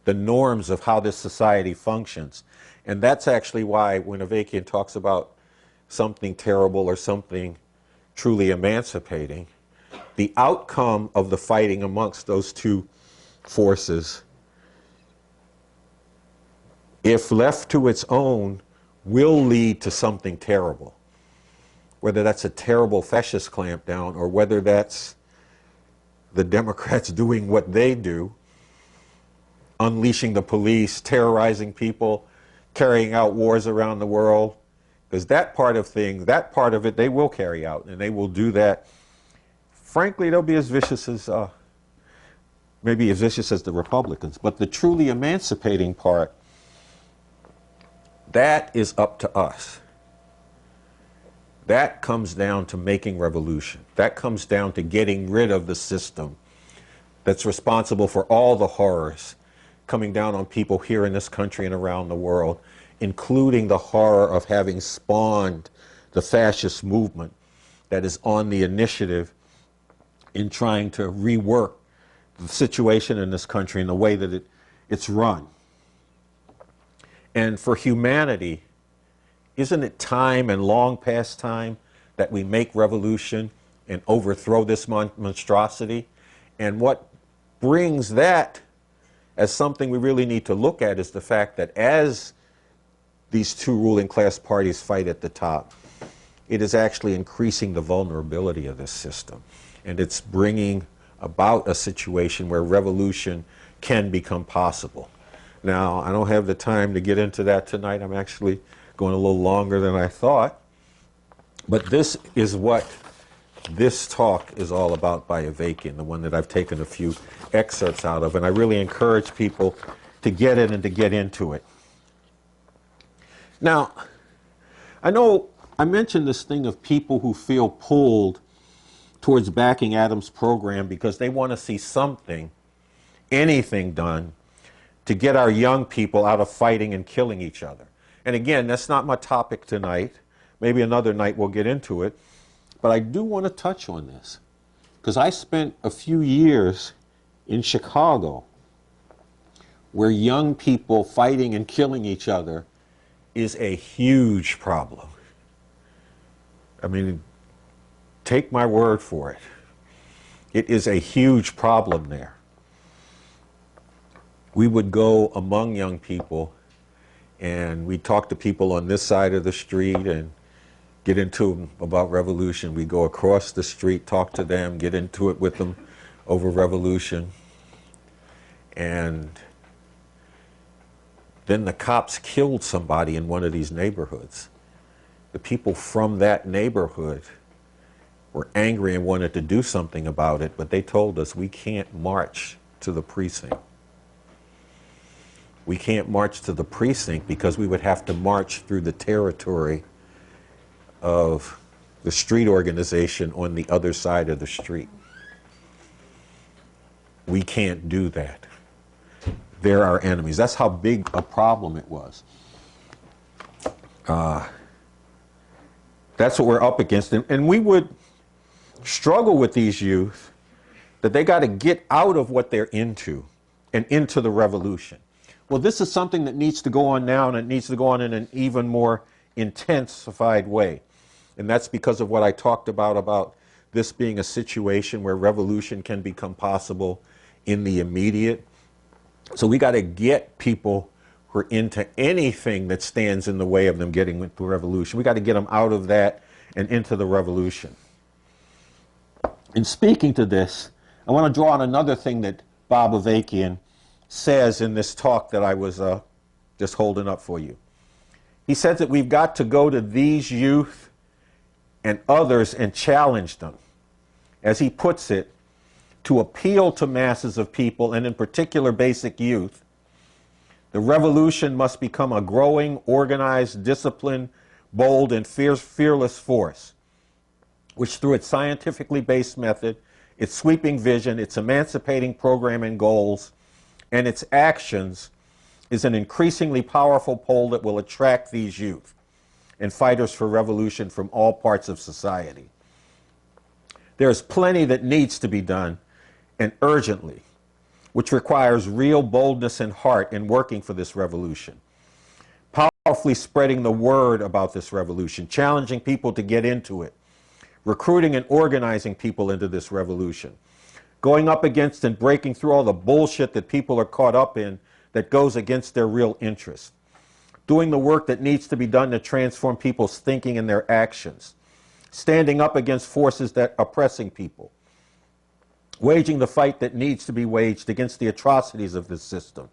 the norms of how this society functions. And that's actually why when Avakian talks about something terrible or something truly emancipating, the outcome of the fighting amongst those two forces, if left to its own, will lead to something terrible. Whether that's a terrible fascist clampdown or whether that's the Democrats doing what they do, unleashing the police, terrorizing people, carrying out wars around the world, because that part of it, they will carry out, and they will do that. Frankly, they'll be as vicious as, maybe as vicious as the Republicans. But the truly emancipating part, that is up to us. That comes down to making revolution. That comes down to getting rid of the system that's responsible for all the horrors coming down on people here in this country and around the world, including the horror of having spawned the fascist movement that is on the initiative in trying to rework the situation in this country and the way that it's run. And for humanity, isn't it time and long past time that we make revolution and overthrow this monstrosity? And what brings that as something we really need to look at is the fact that as these two ruling class parties fight at the top, it is actually increasing the vulnerability of this system. And it's bringing about a situation where revolution can become possible. Now, I don't have the time to get into that tonight. I'm actually going a little longer than I thought. But this is what this talk is all about by Avakian, the one that I've taken a few excerpts out of. And I really encourage people to get in and to get into it. Now, I know I mentioned this thing of people who feel pulled towards backing Adam's program because they want to see something, anything done to get our young people out of fighting and killing each other. And again, that's not my topic tonight. Maybe another night we'll get into it. But I do want to touch on this because I spent a few years in Chicago where young people fighting and killing each other is a huge problem. I mean, take my word for it. It is a huge problem there. We would go among young people and we'd talk to people on this side of the street and get into them about revolution. We'd go across the street, talk to them, get into it with them over revolution. And then the cops killed somebody in one of these neighborhoods. The people from that neighborhood were angry and wanted to do something about it, but they told us we can't march to the precinct. We can't march to the precinct because we would have to march through the territory of the street organization on the other side of the street. We can't do that. They're our enemies. That's how big a problem it was. That's what we're up against. And we would struggle with these youth that they got to get out of what they're into and into the revolution. Well, this is something that needs to go on now, and it needs to go on in an even more intensified way. And that's because of what I talked about this being a situation where revolution can become possible in the immediate. So we got to get people who are into anything that stands in the way of them getting into revolution. We got to get them out of that and into the revolution. In speaking to this, I want to draw on another thing that Bob Avakian says in this talk that I was just holding up for you. He says that we've got to go to these youth and others and challenge them, as he puts it, to appeal to masses of people, and in particular basic youth. The revolution must become a growing, organized, disciplined, bold, and fearless force, which through its scientifically based method, its sweeping vision, its emancipating program and goals, and its actions is an increasingly powerful pole that will attract these youth and fighters for revolution from all parts of society. There's plenty that needs to be done, and urgently, which requires real boldness and heart in working for this revolution. Powerfully spreading the word about this revolution, challenging people to get into it, recruiting and organizing people into this revolution, going up against and breaking through all the bullshit that people are caught up in that goes against their real interests, doing the work that needs to be done to transform people's thinking and their actions, standing up against forces that are oppressing people, waging the fight that needs to be waged against the atrocities of this system,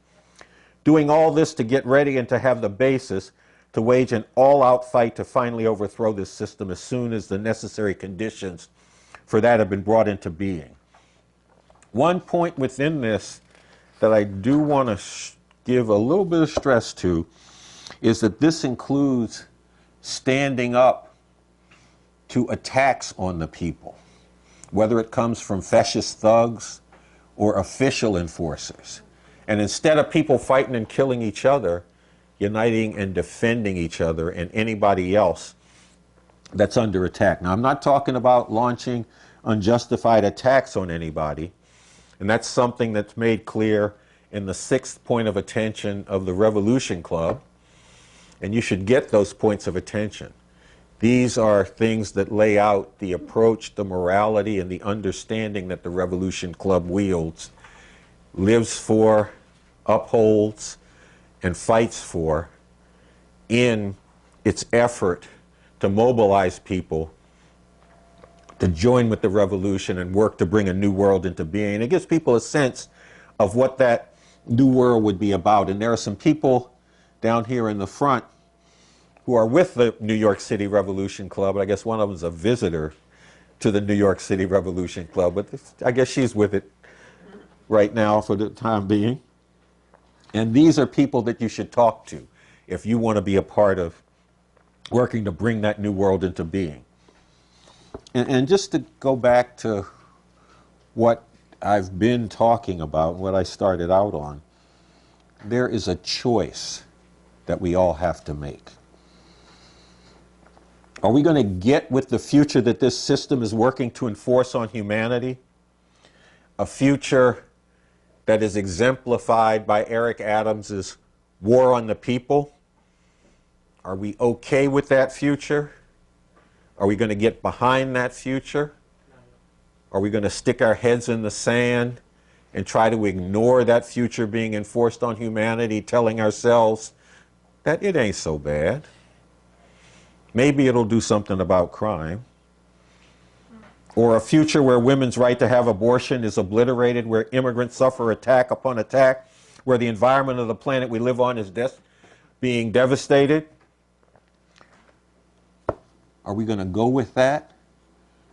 doing all this to get ready and to have the basis to wage an all-out fight to finally overthrow this system as soon as the necessary conditions for that have been brought into being. One point within this that I do want to give a little bit of stress to is that this includes standing up to attacks on the people, whether it comes from fascist thugs or official enforcers. And instead of people fighting and killing each other, uniting and defending each other and anybody else that's under attack. Now, I'm not talking about launching unjustified attacks on anybody, and that's something that's made clear in the 6th point of attention of the Revolution Club, and you should get those points of attention. These are things that lay out the approach, the morality, and the understanding that the Revolution Club wields, lives for, upholds, and fights for in its effort to mobilize people to join with the revolution and work to bring a new world into being. It gives people a sense of what that new world would be about. And there are some people down here in the front who are with the New York City Revolution Club. I guess one of them is a visitor to the New York City Revolution Club, but I guess she's with it right now for the time being. And these are people that you should talk to if you want to be a part of working to bring that new world into being. And just to go back to what I've been talking about, what I started out on, there is a choice that we all have to make. Are we going to get with the future that this system is working to enforce on humanity? A future that is exemplified by Eric Adams's war on the people? Are we okay with that future? Are we going to get behind that future? Are we going to stick our heads in the sand and try to ignore that future being enforced on humanity, telling ourselves that it ain't so bad? Maybe it'll do something about crime. Or a future where women's right to have abortion is obliterated, where immigrants suffer attack upon attack, where the environment of the planet we live on is being devastated. Are we going to go with that?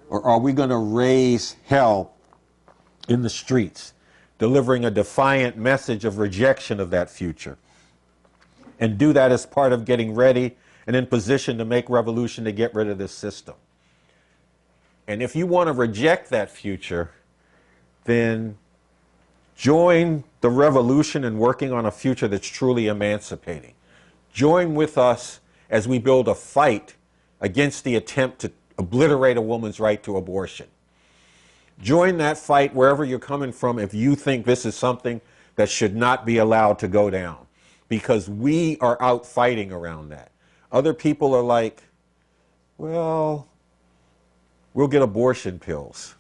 Or are we going to raise hell in the streets, delivering a defiant message of rejection of that future? And do that as part of getting ready and in position to make revolution to get rid of this system. And if you want to reject that future, then join the revolution in working on a future that's truly emancipating. Join with us as we build a fight against the attempt to obliterate a woman's right to abortion. Join that fight wherever you're coming from if you think this is something that should not be allowed to go down, because we are out fighting around that. Other people are like, well, we'll get abortion pills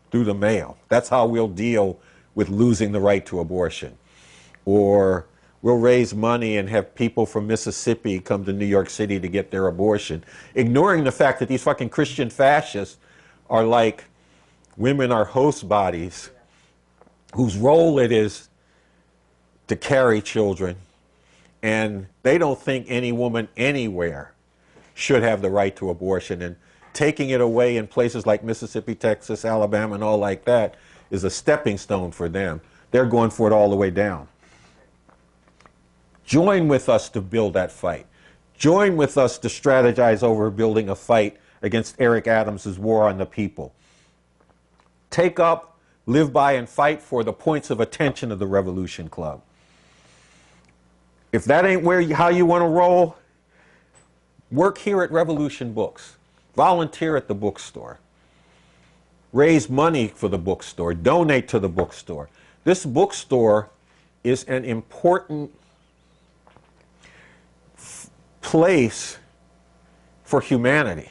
through the mail. That's how we'll deal with losing the right to abortion. Or we'll raise money and have people from Mississippi come to New York City to get their abortion, ignoring the fact that these fucking Christian fascists are like, women are host bodies whose role it is to carry children, and they don't think any woman anywhere should have the right to abortion. And taking it away in places like Mississippi, Texas, Alabama, and all like that is a stepping stone for them. They're going for it all the way down. Join with us to build that fight. Join with us to strategize over building a fight against Eric Adams's war on the people. Take up, live by, and fight for the points of attention of the Revolution Club. If that ain't how you want to roll, work here at Revolution Books. Volunteer at the bookstore. Raise money for the bookstore. Donate to the bookstore. This bookstore is an important place for humanity,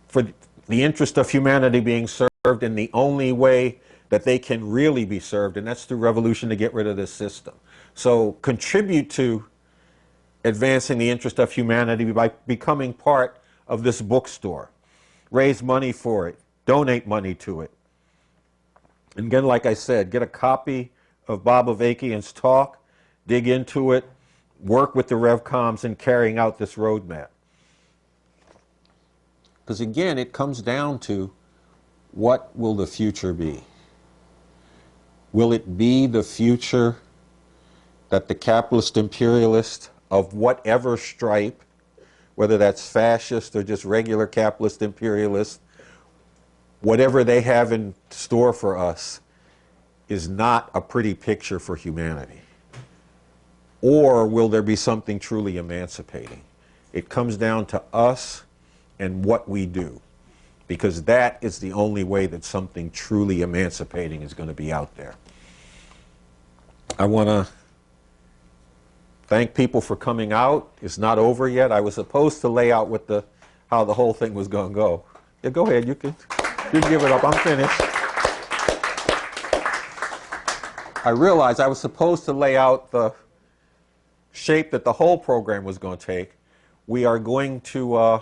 for the interest of humanity being served in the only way that they can really be served, and that's through revolution to get rid of this system. So contribute to advancing the interest of humanity by becoming part of this bookstore. Raise money for it. Donate money to it. And again, like I said, get a copy of Bob Avakian's talk, dig into it, work with the RevComs in carrying out this roadmap. Because again, it comes down to, what will the future be? Will it be the future that the capitalist imperialist of whatever stripe, whether that's fascist or just regular capitalist imperialist, whatever they have in store for us is not a pretty picture for humanity? Or will there be something truly emancipating? It comes down to us and what we do, because that is the only way that something truly emancipating is going to be out there. I want to thank people for coming out. It's not over yet. I was supposed to lay out how the whole thing was going to go. Yeah, go ahead. You can give it up. I'm finished. I realized I was supposed to lay out the shape that the whole program was going to take. We are going to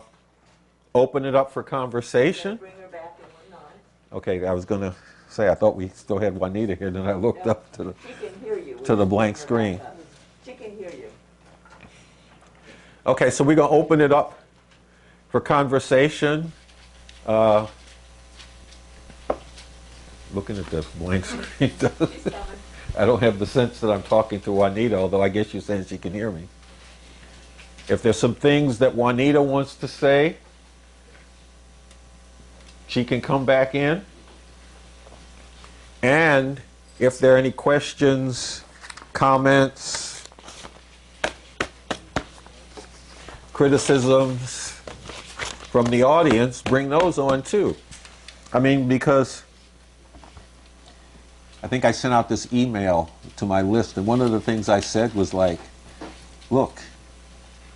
open it up for conversation. Bring her back and whatnot. Okay, I was going to say I thought we still had Juanita here, then I looked up to the blank screen. She can hear you. Okay, so we're going to open it up for conversation. Looking at the blank screen, I don't have the sense that I'm talking to Juanita, although I guess you're saying she can hear me. If there's some things that Juanita wants to say, she can come back in. And if there are any questions, comments, criticisms from the audience, bring those on too. I mean, because I think I sent out this email to my list, and one of the things I said was like, look,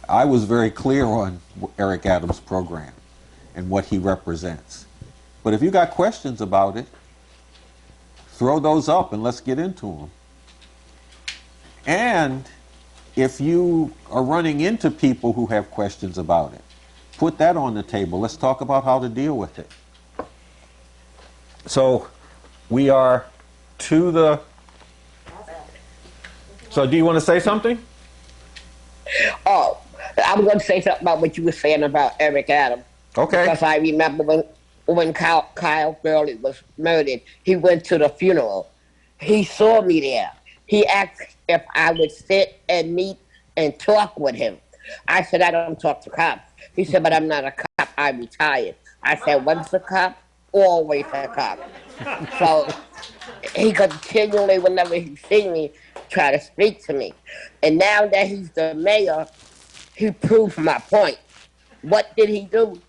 I was very clear on Eric Adams' program and what he represents. But if you got questions about it, throw those up and let's get into them. And if you are running into people who have questions about it, put that on the table. Let's talk about how to deal with it. So we are to the... So do you want to say something? Oh, I was going to say something about what you were saying about Eric Adams. Okay. Because I remember when Kyle Gurley was murdered, he went to the funeral. He saw me there. He asked if I would sit and meet and talk with him. I said, I don't talk to cops. He said, but I'm not a cop. I retired. I said, once a cop, always a cop. So he continually, whenever he see me, try to speak to me. And now that he's the mayor, he proved my point. What did he do?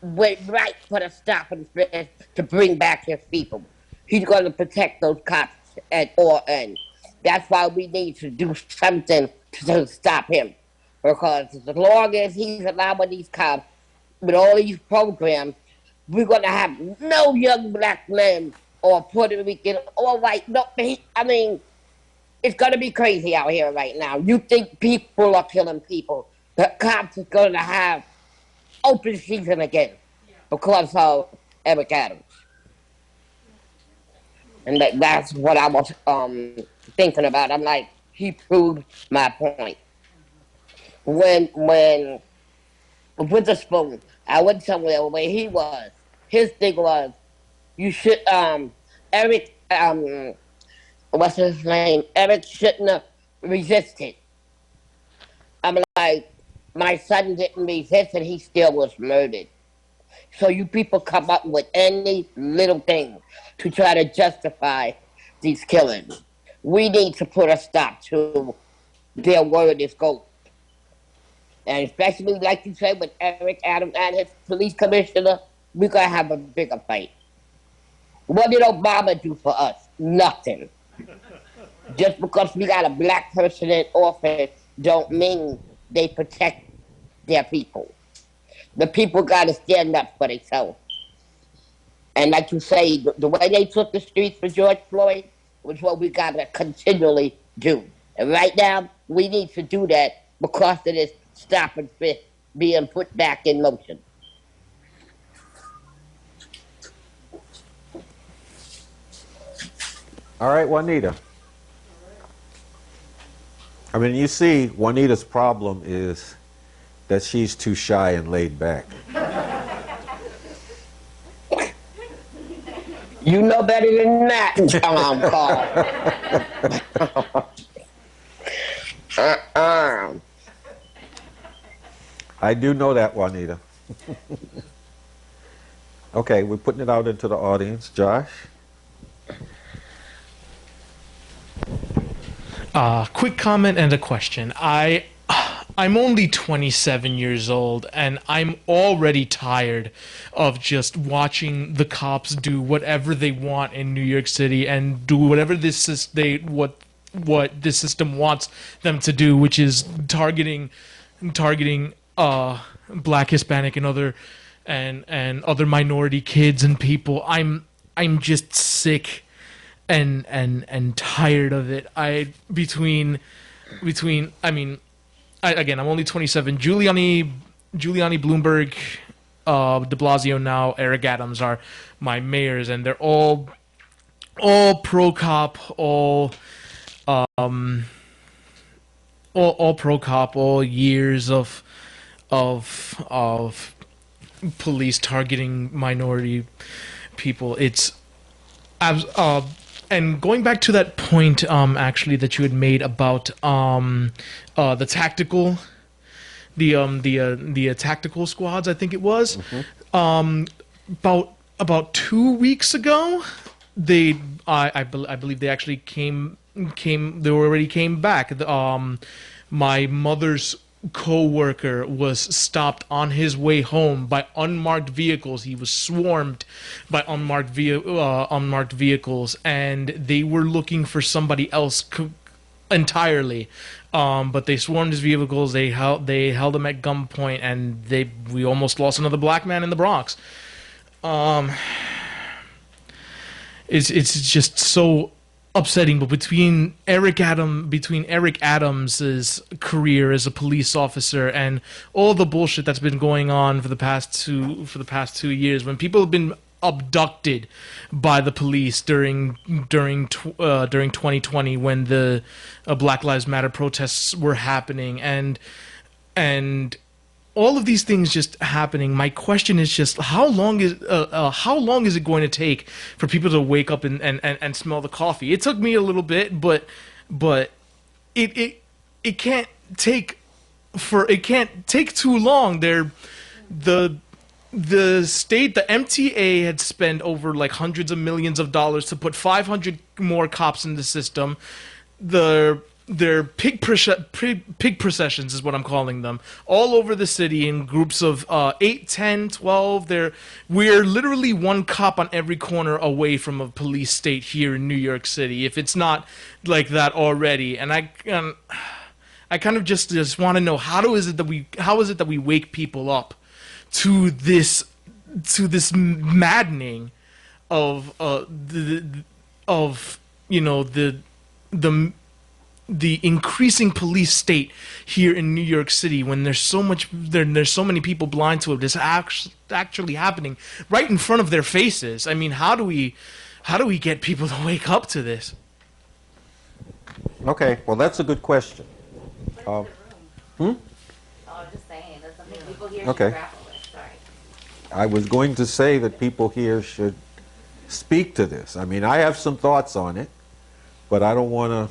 Went right for the stop and frisk to bring back his people. He's going to protect those cops at all ends. That's why we need to do something to stop him. Because as long as he's allowing these cops with all these programs, we're going to have no young black men or Puerto Rican or white. No, I mean, it's going to be crazy out here right now. You think people are killing people. The cops are going to have open season again because of Eric Adams. And that's what I was thinking about. I'm like, he proved my point. When Witherspoon, I went somewhere where he was. His thing was, you should, Eric, what's his name? Eric shouldn't have resisted. I'm like, my son didn't resist and he still was murdered. So you people come up with any little thing to try to justify these killings. We need to put a stop to their word is gold. And especially, like you said, with Eric Adams and his police commissioner, we're going to have a bigger fight. What did Obama do for us? Nothing. Just because we got a black person in office don't mean they protect their people. The people got to stand up for themselves. And like you say, the way they took the streets for George Floyd was what we got to continually do. And right now, we need to do that because of this stop and frisk being put back in motion. All right, Juanita. I mean, you see, Juanita's problem is that she's too shy and laid back. You know better than that, Paul. I do know that, Juanita. Okay, we're putting it out into the audience. Josh? Quick comment and a question. I'm only 27 years old, and I'm already tired of just watching the cops do whatever they want in New York City and do whatever what this system wants them to do, which is targeting Black, Hispanic, and other minority kids and people. I'm just sick and tired of it. I'm only 27. Giuliani, Bloomberg, de Blasio now, Eric Adams are my mayors, and they're all pro cop, all pro cop, all years of police targeting minority people. It's and going back to that point, actually, that you had made about the tactical, the tactical squads, I think it was, about 2 weeks ago, I believe they actually came came back. My mother's co-worker was stopped on his way home by unmarked vehicles. He was swarmed by unmarked vehicles, and they were looking for somebody else entirely. But they swarmed his vehicles. They held him at gunpoint, and we almost lost another black man in the Bronx. It's just so upsetting. But between Eric Adams's career as a police officer and all the bullshit that's been going on for the past 2 years, when people have been abducted by the police during 2020, when the Black Lives Matter protests were happening, and all of these things just happening. My question is just how long is it going to take for people to wake up and smell the coffee? It took me a little bit, but it can't take too long. The state, the MTA, had spent over like hundreds of millions of dollars to put 500 more cops in the system. Their pig processions is what I'm calling them, all over the city in groups of 8, 10, 12. We're literally one cop on every corner away from a police state here in New York City, if it's not like that already. And I kind of just want to know how is it that we wake people up to this maddening of the increasing police state here in New York City, when there's so many people blind to it. It's actually happening right in front of their faces. I mean, how do we get people to wake up to this? Okay, well, that's a good question. Oh, I'm just saying, that's something people here should Okay. grapple with. Sorry. I was going to say that people here should speak to this. I mean, I have some thoughts on it, but I don't want to.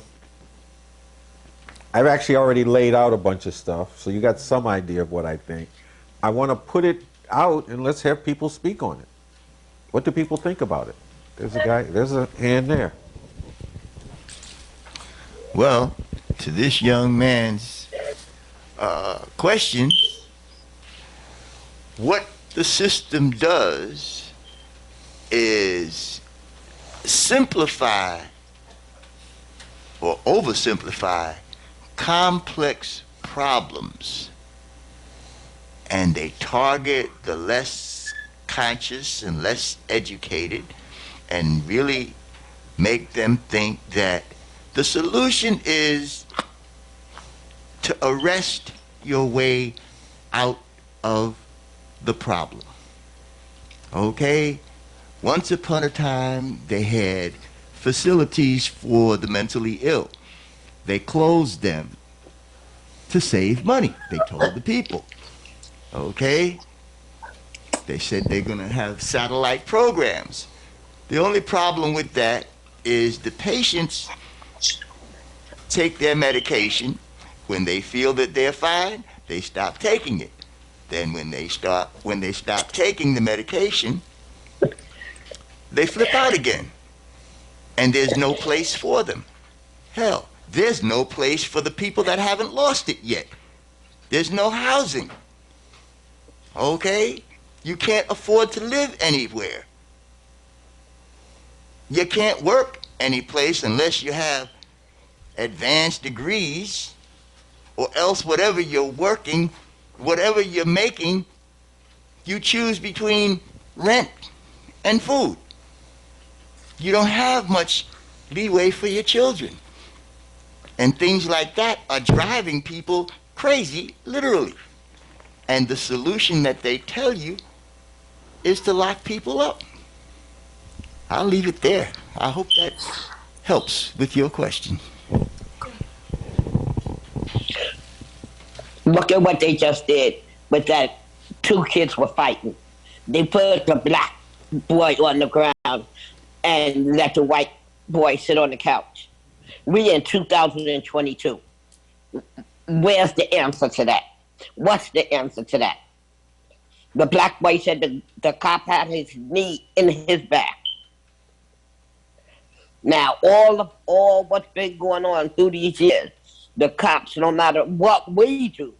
I've actually already laid out a bunch of stuff, so you got some idea of what I think. I want to put it out and let's have people speak on it. What do people think about it? There's a hand there. Well, to this young man's question, what the system does is simplify or oversimplify complex problems, and they target the less conscious and less educated and really make them think that the solution is to arrest your way out of the problem. Okay? Once upon a time, they had facilities for the mentally ill. They closed them to save money, they told the people. Okay? They said they're going to have satellite programs. The only problem with that is the patients take their medication. When they feel that they're fine, they stop taking it. Then when they stop taking the medication, they flip out again. And there's no place for them. Hell, there's no place for the people that haven't lost it yet. There's no housing. Okay? You can't afford to live anywhere. You can't work any place unless you have advanced degrees, or else whatever you're working, whatever you're making, you choose between rent and food. You don't have much leeway for your children. And things like that are driving people crazy, literally. And the solution that they tell you is to lock people up. I'll leave it there. I hope that helps with your question. Look at what they just did with that. Two kids were fighting. They put the black boy on the ground and let the white boy sit on the couch. We in 2022. Where's the answer to that? What's the answer to that? The black boy said the cop had his knee in his back. Now, all what's been going on through these years, the cops, no matter what we do,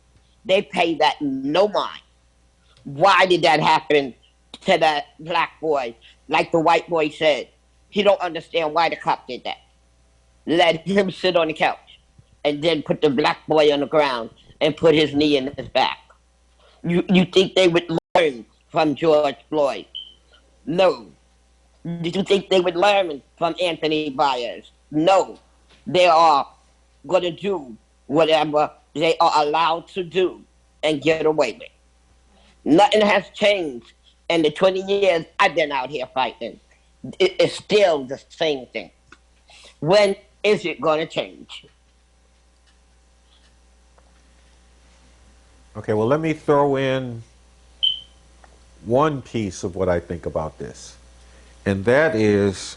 they pay that no mind. Why did that happen to that black boy? Like the white boy said, he don't understand why the cop did that. Let him sit on the couch and then put the black boy on the ground and put his knee in his back. You think they would learn from George Floyd? No. Did you think they would learn from Anthony Byers? No. They are going to do whatever they are allowed to do and get away with. Nothing has changed in the 20 years I've been out here fighting. It's still the same thing. When is it going to change? Okay, well, let me throw in one piece of what I think about this. And that is,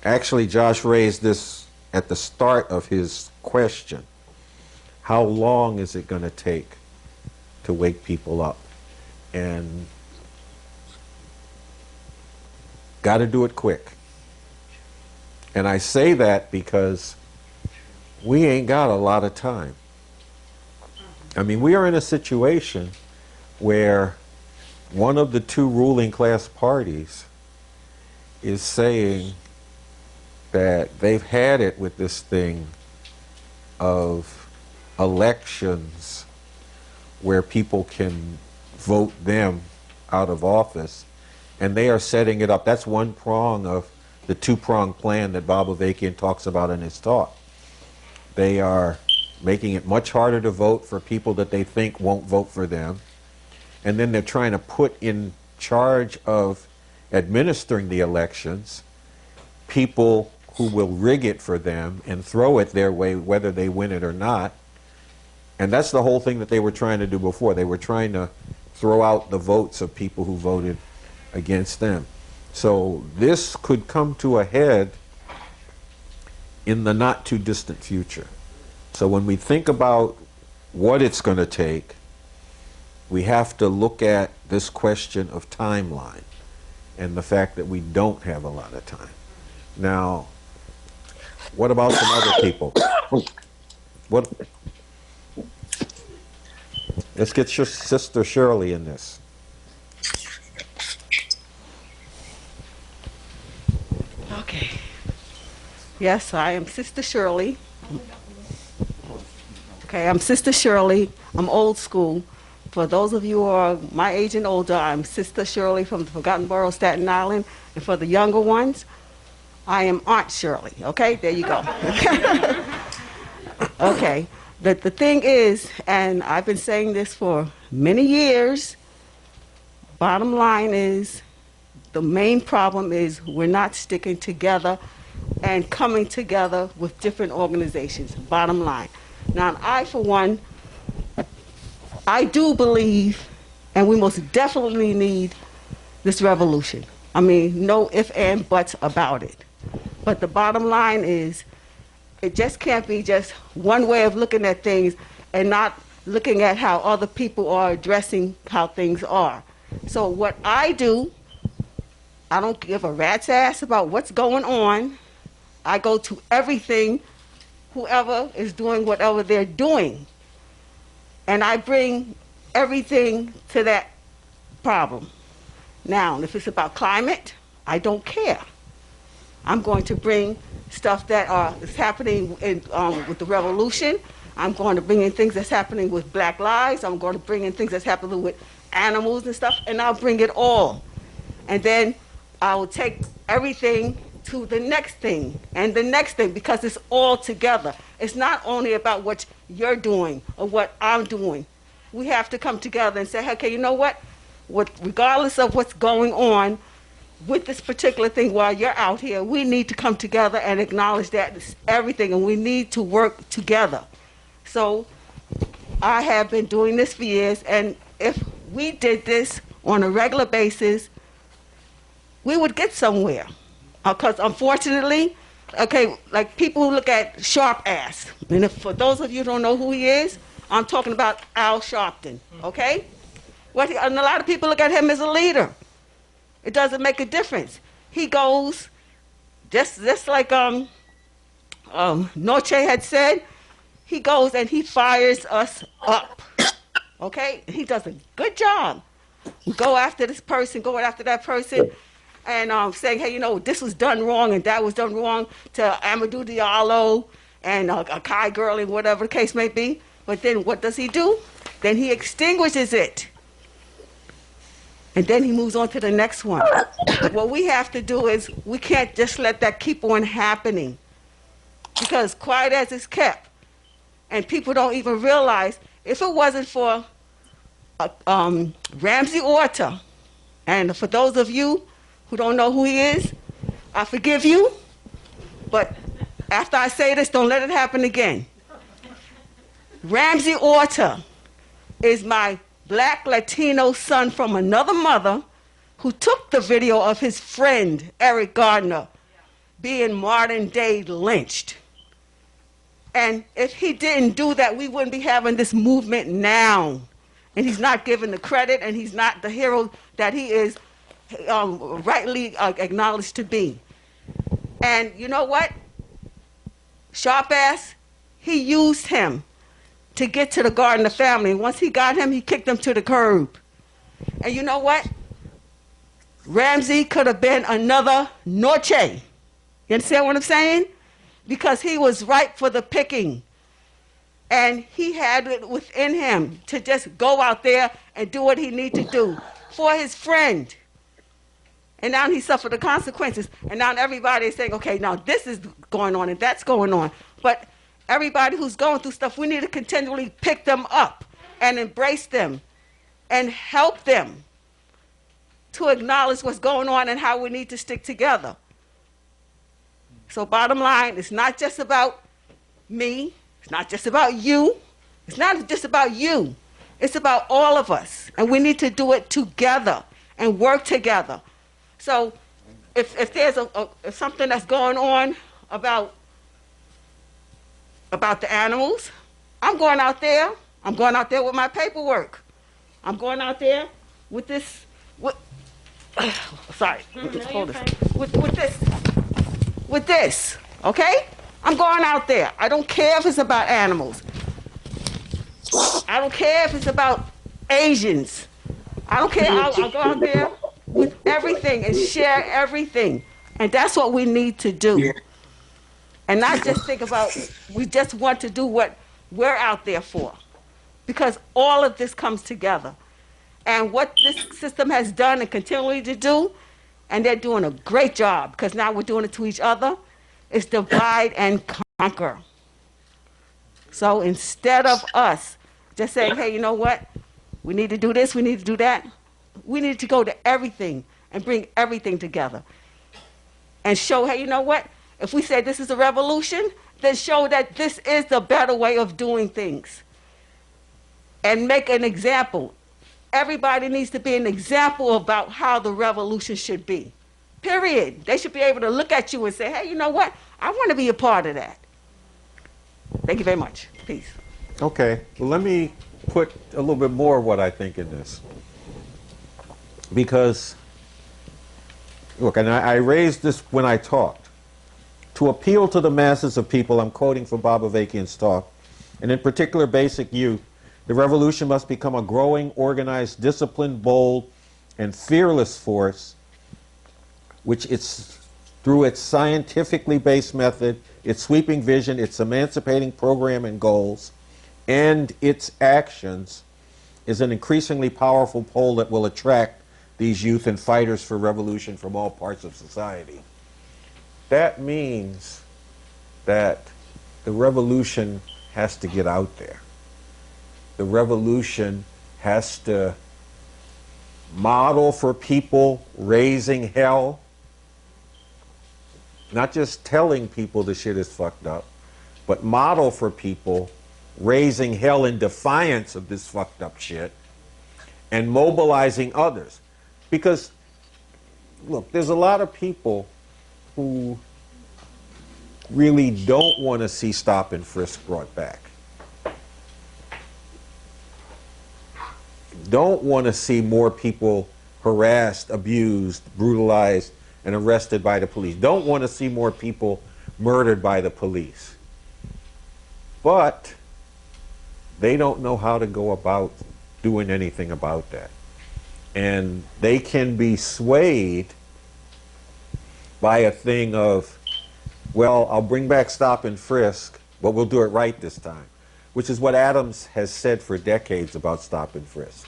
actually, Josh raised this at the start of his question. How long is it going to take to wake people up? And got to do it quick. And I say that because we ain't got a lot of time. I mean, we are in a situation where one of the two ruling class parties is saying that they've had it with this thing of elections where people can vote them out of office, and they are setting it up. That's one prong of the two-pronged plan that Bob Avakian talks about in his talk. They are making it much harder to vote for people that they think won't vote for them, and then they're trying to put in charge of administering the elections people who will rig it for them and throw it their way whether they win it or not. And that's the whole thing that they were trying to do before. They were trying to throw out the votes of people who voted against them. So this could come to a head in the not too distant future. So when we think about what it's going to take, we have to look at this question of timeline and the fact that we don't have a lot of time. Now, what about some other people? What? Let's get your sister Shirley in this. Okay. Yes, I am Sister Shirley. Okay, I'm Sister Shirley. I'm old school. For those of you who are my age and older, I'm Sister Shirley from the Forgotten Borough, Staten Island. And for the younger ones, I am Aunt Shirley. Okay, there you go. Okay, the thing is, and I've been saying this for many years, bottom line is, the main problem is we're not sticking together and coming together with different organizations, bottom line. Now, I, for one, I do believe, and we most definitely need this revolution. I mean, no ifs and buts about it. But the bottom line is, it just can't be just one way of looking at things and not looking at how other people are addressing how things are. So what I do, I don't give a rat's ass about what's going on. I go to everything, whoever is doing whatever they're doing. And I bring everything to that problem. Now, if it's about climate, I don't care. I'm going to bring stuff that is happening with the revolution. I'm going to bring in things that's happening with Black lives. I'm going to bring in things that's happening with animals and stuff, and I'll bring it all. And then I will take everything to the next thing and the next thing, because it's all together. It's not only about what you're doing or what I'm doing. We have to come together and say, okay, you know what? Regardless of what's going on with this particular thing while you're out here, we need to come together and acknowledge that it's everything, and we need to work together. So I have been doing this for years, and if we did this on a regular basis, we would get somewhere. Because unfortunately, okay, like people who look at Sharp ass, and if, for those of you who don't know who he is, I'm talking about Al Sharpton, okay? And a lot of people look at him as a leader. It doesn't make a difference. He goes just like Noche had said, he goes and he fires us up. Okay? He does a good job. We go after this person, going after that person, and saying, hey, you know, this was done wrong and that was done wrong to Amadou Diallo and Akai Girl and whatever the case may be. But then what does he do? Then he extinguishes it. And then he moves on to the next one. What we have to do is we can't just let that keep on happening. Because quiet as it's kept, and people don't even realize, if it wasn't for Ramsey Orta, and for those of you who don't know who he is, I forgive you, but after I say this, don't let it happen again. Ramsey Orta is my black Latino son from another mother who took the video of his friend, Eric Gardner, being modern day lynched. And if he didn't do that, we wouldn't be having this movement now. And he's not given the credit, and he's not the hero that he is rightly acknowledged to be. And you know what? Sharp ass, he used him to get to the Gardner family. And once he got him, he kicked him to the curb. And you know what? Ramsey could have been another Noche. You understand what I'm saying? Because he was ripe for the picking. And he had it within him to just go out there and do what he needed to do for his friend. And now he suffered the consequences. And now everybody is saying, okay, now this is going on and that's going on. But everybody who's going through stuff, we need to continually pick them up and embrace them and help them to acknowledge what's going on and how we need to stick together. So bottom line, it's not just about me. It's not just about you. It's not just about you. It's about all of us. And we need to do it together and work together. So if there's if something that's going on about the animals, I'm going out there. I'm going out there with my paperwork. I'm going out there with this, sorry, with this, okay? I'm going out there. I don't care if it's about animals. I don't care if it's about Asians. I don't care. I'll go out there with everything and share everything. And that's what we need to do. And not just think about, we just want to do what we're out there for. Because all of this comes together. And what this system has done and continually to do, and they're doing a great job, because now we're doing it to each other, is divide and conquer. So instead of us just saying, hey, you know what? We need to do this, we need to do that. We need to go to everything and bring everything together. And show, hey, you know what? If we say this is a revolution, then show that this is the better way of doing things. And make an example. Everybody needs to be an example about how the revolution should be. Period. They should be able to look at you and say, hey, you know what? I want to be a part of that. Thank you very much. Peace. Okay, well, let me put a little bit more of what I think in this. Because, look, and I raised this when I talked. To appeal to the masses of people, I'm quoting from Bob Avakian's talk, and in particular basic youth, the revolution must become a growing, organized, disciplined, bold, and fearless force, which it's through its scientifically based method, its sweeping vision, its emancipating program and goals, and its actions, is an increasingly powerful pole that will attract these youth and fighters for revolution from all parts of society. That means that the revolution has to get out there. The revolution has to model for people raising hell, not just telling people the shit is fucked up, but model for people raising hell in defiance of this fucked up shit and mobilizing others. Because, look, there's a lot of people who really don't want to see stop and frisk brought back. Don't want to see more people harassed, abused, brutalized, and arrested by the police. Don't want to see more people murdered by the police. But they don't know how to go about doing anything about that. And they can be swayed by a thing of, well, I'll bring back stop and frisk, but we'll do it right this time, which is what Adams has said for decades about stop and frisk.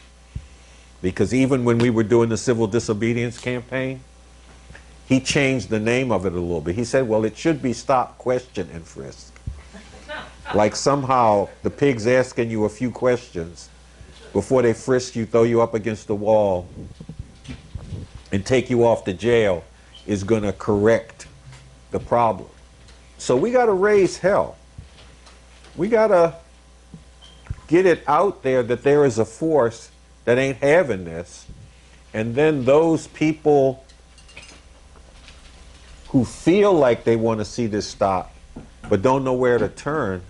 Because even when we were doing the civil disobedience campaign, he changed the name of it a little bit. He said, well, it should be stop, question, and frisk. Like somehow the pig's asking you a few questions before they frisk you, throw you up against the wall, and take you off to jail is going to correct the problem. So we got to raise hell. We got to get it out there that there is a force that ain't having this. And then those people who feel like they want to see this stop but don't know where to turn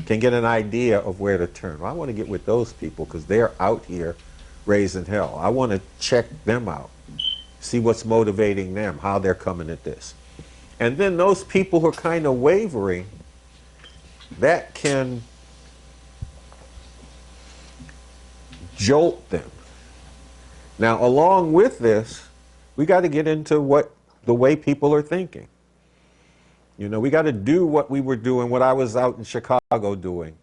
can get an idea of where to turn. Well, I want to get with those people because they're out here raising hell. I want to check them out, see what's motivating them, how they're coming at this. And then those people who are kind of wavering, that can jolt them. Now, along with this, we got to get into what the way people are thinking. You know, we got to do what we were doing, what I was out in Chicago doing,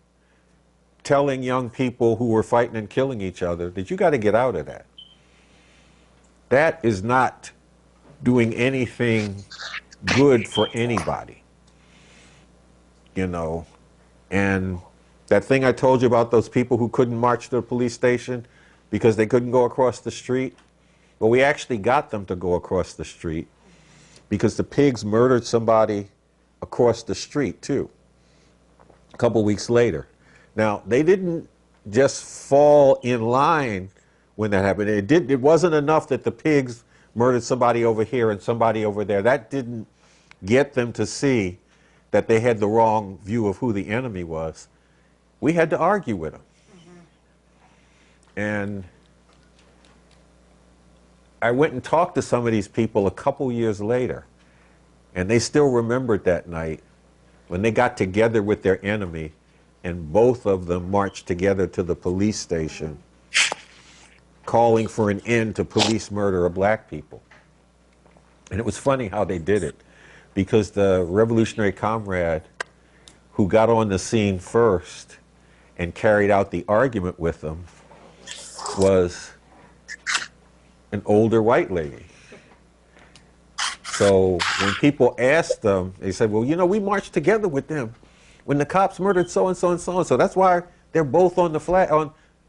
telling young people who were fighting and killing each other that you got to get out of that. That is not doing anything good for anybody. You know, and that thing I told you about those people who couldn't march to the police station because they couldn't go across the street, well, we actually got them to go across the street because the pigs murdered somebody across the street too, a couple weeks later. Now, they didn't just fall in line when that happened. It wasn't enough that the pigs murdered somebody over here and somebody over there. That didn't get them to see that they had the wrong view of who the enemy was. We had to argue with them. And I went and talked to some of these people a couple years later, and they still remembered that night when they got together with their enemy and both of them marched together to the police station calling for an end to police murder of black people. And it was funny how they did it, because the revolutionary comrade who got on the scene first and carried out the argument with them was an older white lady. So when people asked them, they said, well, you know, we marched together with them when the cops murdered so-and-so and so-and-so. That's why they're both on the flag.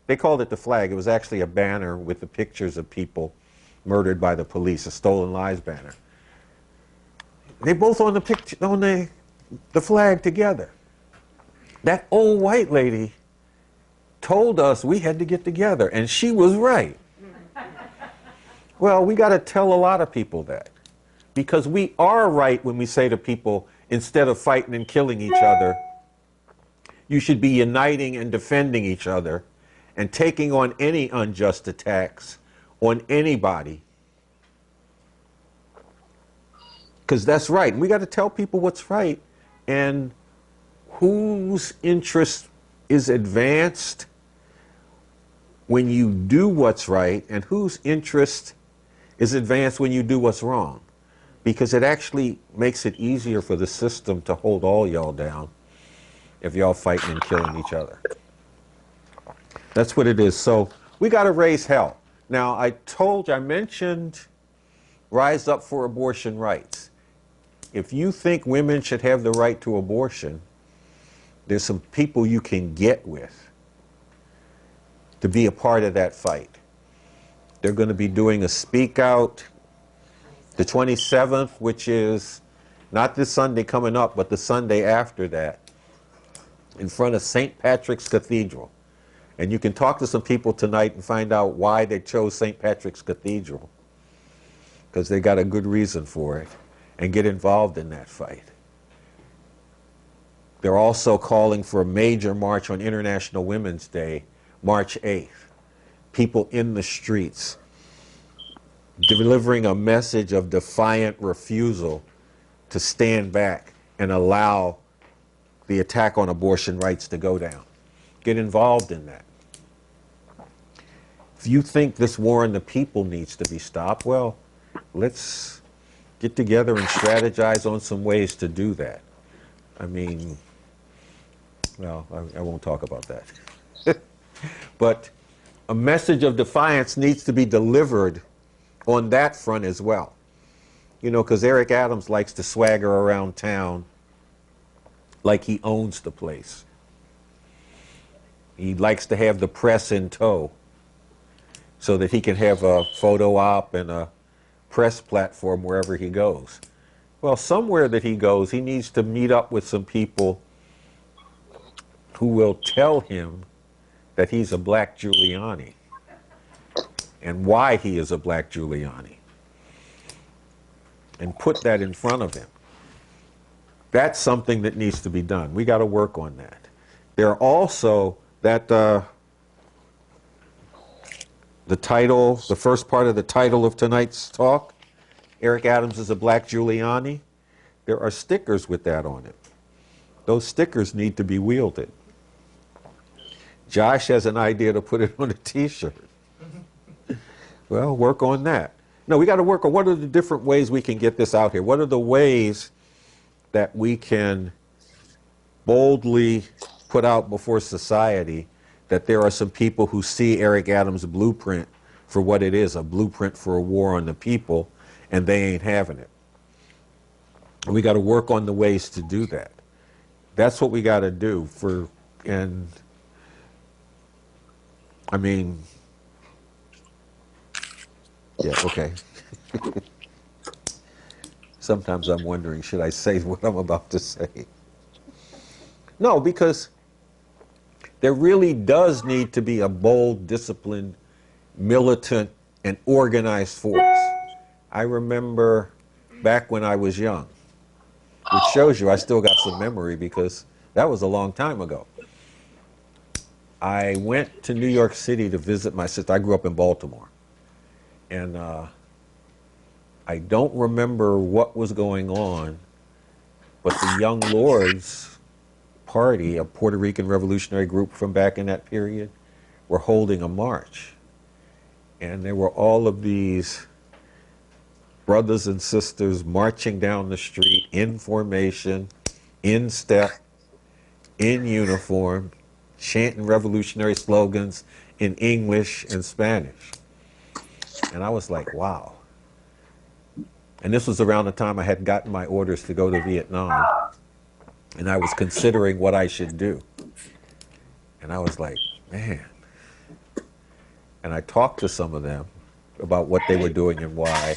They called it the flag. It was actually a banner with the pictures of people murdered by the police, a Stolen Lives banner. They both on the picture, on the flag together. That old white lady told us we had to get together, and she was right. Well, we got to tell a lot of people that, because we are right when we say to people, instead of fighting and killing each other, you should be uniting and defending each other and taking on any unjust attacks on anybody. Because that's right. And we got to tell people what's right and whose interest is advanced when you do what's right and whose interest is advanced when you do what's wrong. Because it actually makes it easier for the system to hold all y'all down if y'all fighting and killing each other. That's what it is. So we got to raise hell. Now, I mentioned Rise Up for Abortion Rights. If you think women should have the right to abortion, there's some people you can get with to be a part of that fight. They're going to be doing a speak out the 27th, which is not this Sunday coming up, but the Sunday after that, in front of St. Patrick's Cathedral. And you can talk to some people tonight and find out why they chose St. Patrick's Cathedral, because they got a good reason for it, and get involved in that fight. They're also calling for a major march on International Women's Day, March 8th. People in the streets. delivering a message of defiant refusal to stand back and allow the attack on abortion rights to go down. Get involved in that. If you think this war on the people needs to be stopped, well, let's get together and strategize on some ways to do that. I mean, well, I won't talk about that. But a message of defiance needs to be delivered on that front as well. You know, because Eric Adams likes to swagger around town like he owns the place. He likes to have the press in tow so that he can have a photo op and a press platform wherever he goes. Well, somewhere that he goes, he needs to meet up with some people who will tell him that he's a black Giuliani and why he is a black Giuliani, and put that in front of him. That's something that needs to be done. We got to work on that. There are also that the title, the first part of the title of tonight's talk, Eric Adams is a black Giuliani. There are stickers with that on it. Those stickers need to be wielded. Josh has an idea to put it on a t-shirt. Well, work on that. No, we got to work on what are the different ways we can get this out here. What are the ways that we can boldly put out before society that there are some people who see Eric Adams' blueprint for what it is, a blueprint for a war on the people, and they ain't having it. And we got to work on the ways to do that. That's what we got to do and I mean, yeah, okay. Sometimes I'm wondering, should I say what I'm about to say? No, because there really does need to be a bold, disciplined, militant, and organized force. I remember back when I was young, which shows you I still got some memory because that was a long time ago. I went to New York City to visit my sister. I grew up in Baltimore. And I don't remember what was going on, but the Young Lords Party, a Puerto Rican revolutionary group from back in that period, were holding a march. And there were all of these brothers and sisters marching down the street in formation, in step, in uniform, chanting revolutionary slogans in English and Spanish. And I was like, wow. And this was around the time I had gotten my orders to go to Vietnam. And I was considering what I should do. And I was like, man. And I talked to some of them about what they were doing and why.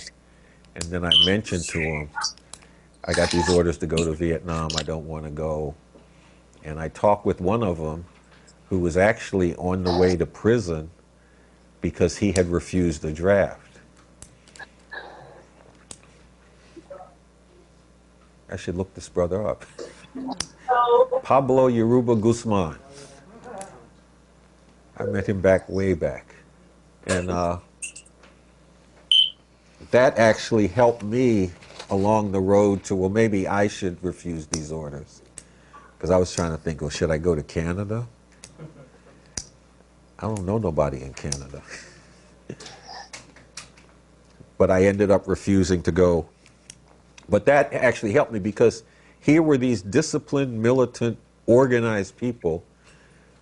And then I mentioned to them, I got these orders to go to Vietnam. I don't want to go. And I talked with one of them who was actually on the way to prison because he had refused the draft. I should look this brother up. Pablo Yoruba Guzman. I met him way back. And that actually helped me along the road to, well, maybe I should refuse these orders. Because I was trying to think, well, should I go to Canada? I don't know nobody in Canada. But I ended up refusing to go. But that actually helped me because here were these disciplined, militant, organized people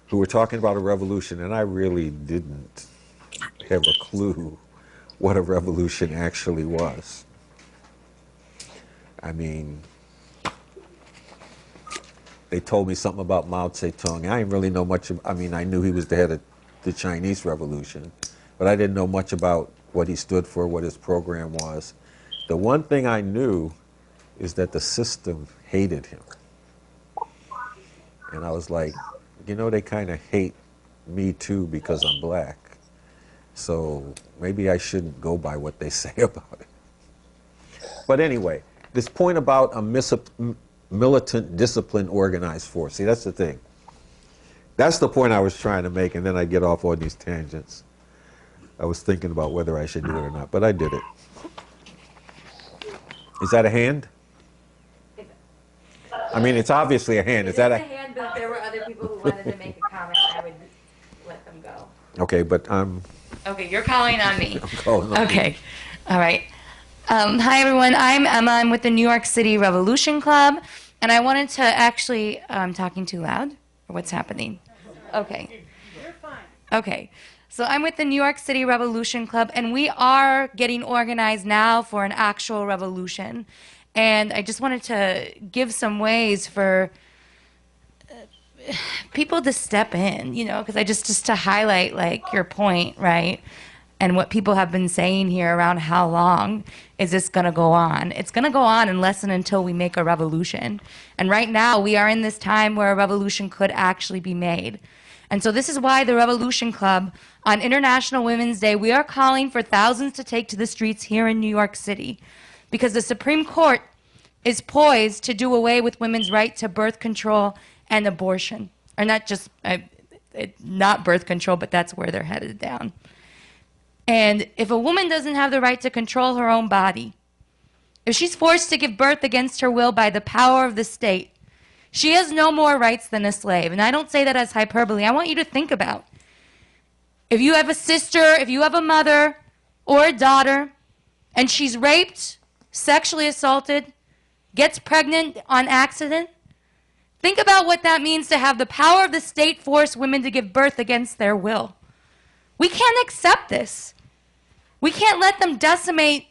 who were talking about a revolution, and I really didn't have a clue what a revolution actually was. I mean, they told me something about Mao Zedong. I didn't really know much. I mean, I knew he was the head of the Chinese Revolution, but I didn't know much about what he stood for, what his program was. The one thing I knew is that the system hated him. And I was like, you know, they kind of hate me too because I'm black. So maybe I shouldn't go by what they say about it. But anyway, this point about a militant, disciplined, organized force. See, that's the thing. That's the point I was trying to make, and then I get off on these tangents. I was thinking about whether I should do it or not, but I did it. Is that a hand? I mean, it's obviously a hand. Is that a... hand, but if there were other people who wanted to make a comment, I would let them go. Okay, but Okay, you're calling on me. oh, no. Okay, all right. Hi, everyone. I'm Emma. I'm with the New York City Revolution Club, and I wanted to actually, I'm talking too loud? Or what's happening? Okay. You're fine. Okay. So I'm with the New York City Revolution Club, and we are getting organized now for an actual revolution. And I just wanted to give some ways for people to step in, you know, because I just to highlight like your point, right? And what people have been saying here around how long is this going to go on? It's going to go on unless and until we make a revolution. And right now we are in this time where a revolution could actually be made. And so this is why the Revolution Club on International Women's Day, we are calling for thousands to take to the streets here in New York City, because the Supreme Court is poised to do away with women's right to birth control and abortion. Or not just, not birth control, but that's where they're headed down. And if a woman doesn't have the right to control her own body, if she's forced to give birth against her will by the power of the state, she has no more rights than a slave. And I don't say that as hyperbole. I want you to think about, if you have a sister, if you have a mother or a daughter, and she's raped, sexually assaulted, gets pregnant on accident, think about what that means to have the power of the state force women to give birth against their will. We can't accept this. We can't let them decimate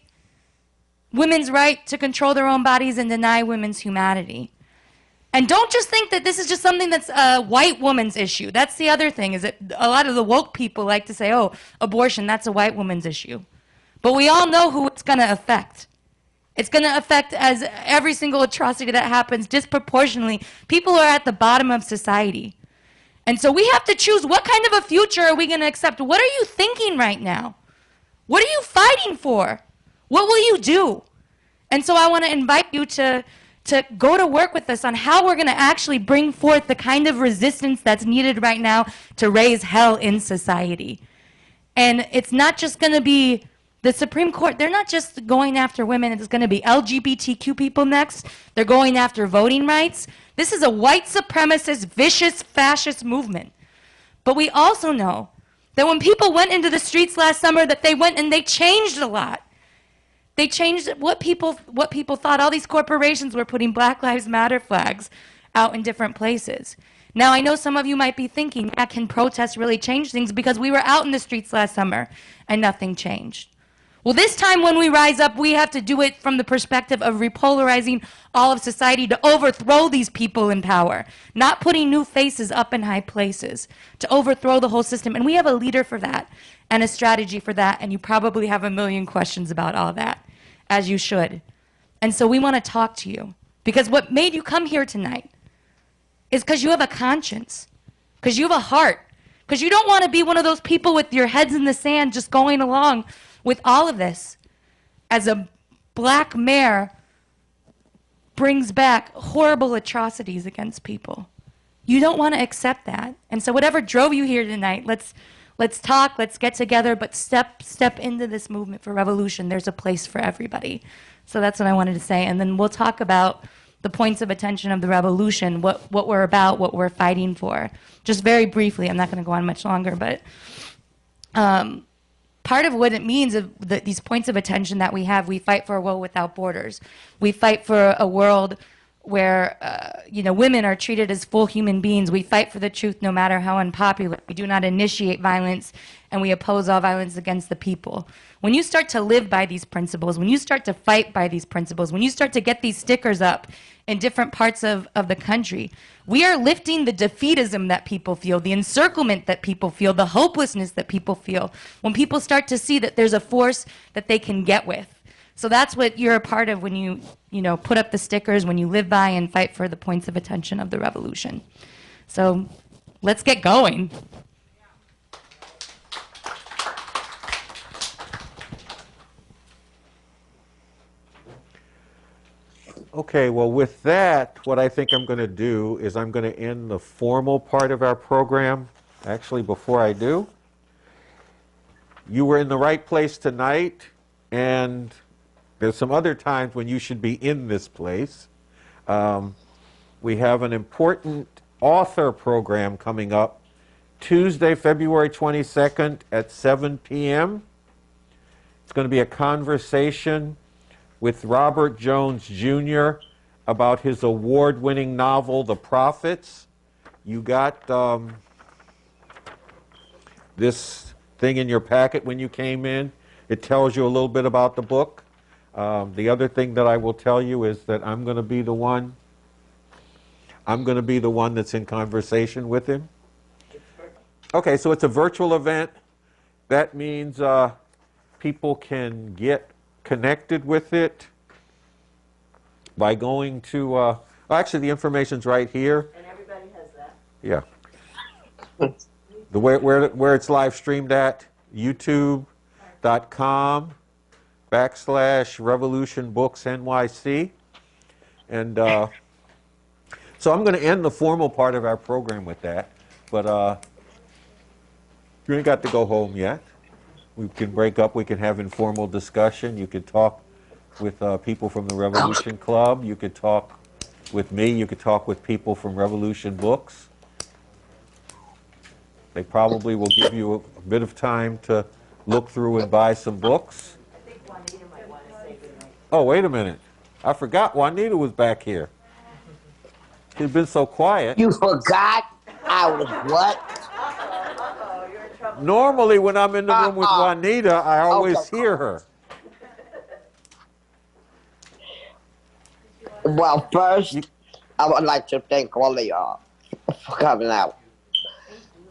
women's right to control their own bodies and deny women's humanity. And don't just think that this is just something that's a white woman's issue. That's the other thing, is that a lot of the woke people like to say, oh, abortion, that's a white woman's issue. But we all know who it's going to affect. It's going to affect, as every single atrocity that happens, disproportionately, people who are at the bottom of society. And so we have to choose, what kind of a future are we going to accept? What are you thinking right now? What are you fighting for? What will you do? And so I want to invite you to go to work with us on how we're going to actually bring forth the kind of resistance that's needed right now to raise hell in society. And it's not just going to be the Supreme Court. They're not just going after women. It's going to be LGBTQ people next. They're going after voting rights. This is a white supremacist, vicious, fascist movement. But we also know that when people went into the streets last summer, that they went and they changed a lot. They changed what people thought. All these corporations were putting Black Lives Matter flags out in different places. Now, I know some of you might be thinking, can protests really change things? Because we were out in the streets last summer and nothing changed. Well, this time when we rise up, we have to do it from the perspective of repolarizing all of society to overthrow these people in power, not putting new faces up in high places, to overthrow the whole system. And we have a leader for that and a strategy for that, and you probably have a million questions about all that, as you should. And so we want to talk to you, because what made you come here tonight is because you have a conscience, because you have a heart, because you don't want to be one of those people with your heads in the sand just going along with all of this as a black mare brings back horrible atrocities against people. You don't want to accept that. And so whatever drove you here tonight, let's talk, let's get together, but step into this movement for revolution. There's a place for everybody. So that's what I wanted to say. And then we'll talk about the points of attention of the revolution, what we're about, what we're fighting for. Just very briefly, I'm not going to go on much longer, but part of what it means of these points of attention that we have, we fight for a world without borders. We fight for a world where women are treated as full human beings. We fight for the truth no matter how unpopular. We do not initiate violence, and we oppose all violence against the people. When you start to live by these principles, when you start to fight by these principles, when you start to get these stickers up in different parts of the country, we are lifting the defeatism that people feel, the encirclement that people feel, the hopelessness that people feel, when people start to see that there's a force that they can get with. So that's what you're a part of when you put up the stickers, when you live by and fight for the points of attention of the revolution. So let's get going. Okay, well, with that, what I think I'm going to do is I'm going to end the formal part of our program. Actually, before I do, you were in the right place tonight, and there's some other times when you should be in this place. We have an important author program coming up Tuesday, February 22nd at 7 p.m. It's going to be a conversation with Robert Jones Jr. about his award-winning novel, The Prophets. You got this thing in your packet when you came in. It tells you a little bit about the book. The other thing that I will tell you is that I'm going to be the one that's in conversation with him. Okay, so it's a virtual event. That means people can get connected with it by going to, actually the information's right here. And everybody has that. Yeah. Where it's live streamed at, youtube.com/Revolution Books NYC. And so I'm going to end the formal part of our program with that. But you ain't got to go home yet. We can break up. We can have informal discussion. You could talk with people from the Revolution Club. You could talk with me. You could talk with people from Revolution Books. They probably will give you a bit of time to look through and buy some books. I think Juanita might want to say goodnight. Oh, wait a minute. I forgot Juanita was back here. She's been so quiet. You forgot I was what? Uh-oh, you're in trouble. Normally, when I'm in the room with Juanita, I always Okay. hear her. Well, first, I would like to thank all of y'all for coming out.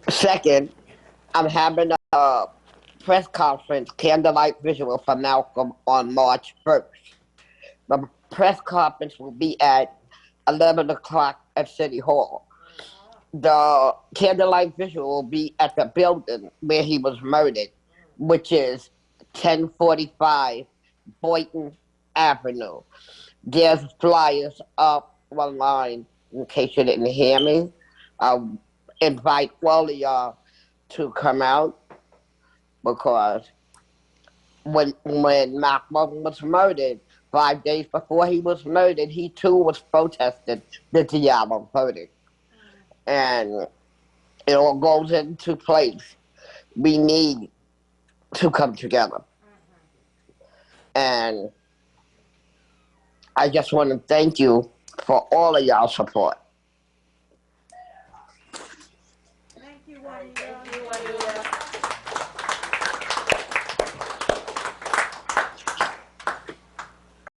Second, I'm having a press conference, candlelight visual for Malcolm on March 1st. The press conference will be at 11 o'clock at City Hall. The candlelight visual will be at the building where he was murdered, which is 1045 Boynton Avenue. There's flyers up online in case you didn't hear me. I invite all of y'all to come out because when Malcolm was murdered, 5 days before he was murdered, he too was protesting the Diallo verdict. And it all goes into place. We need to come together. And I just want to thank you for all of y'all support.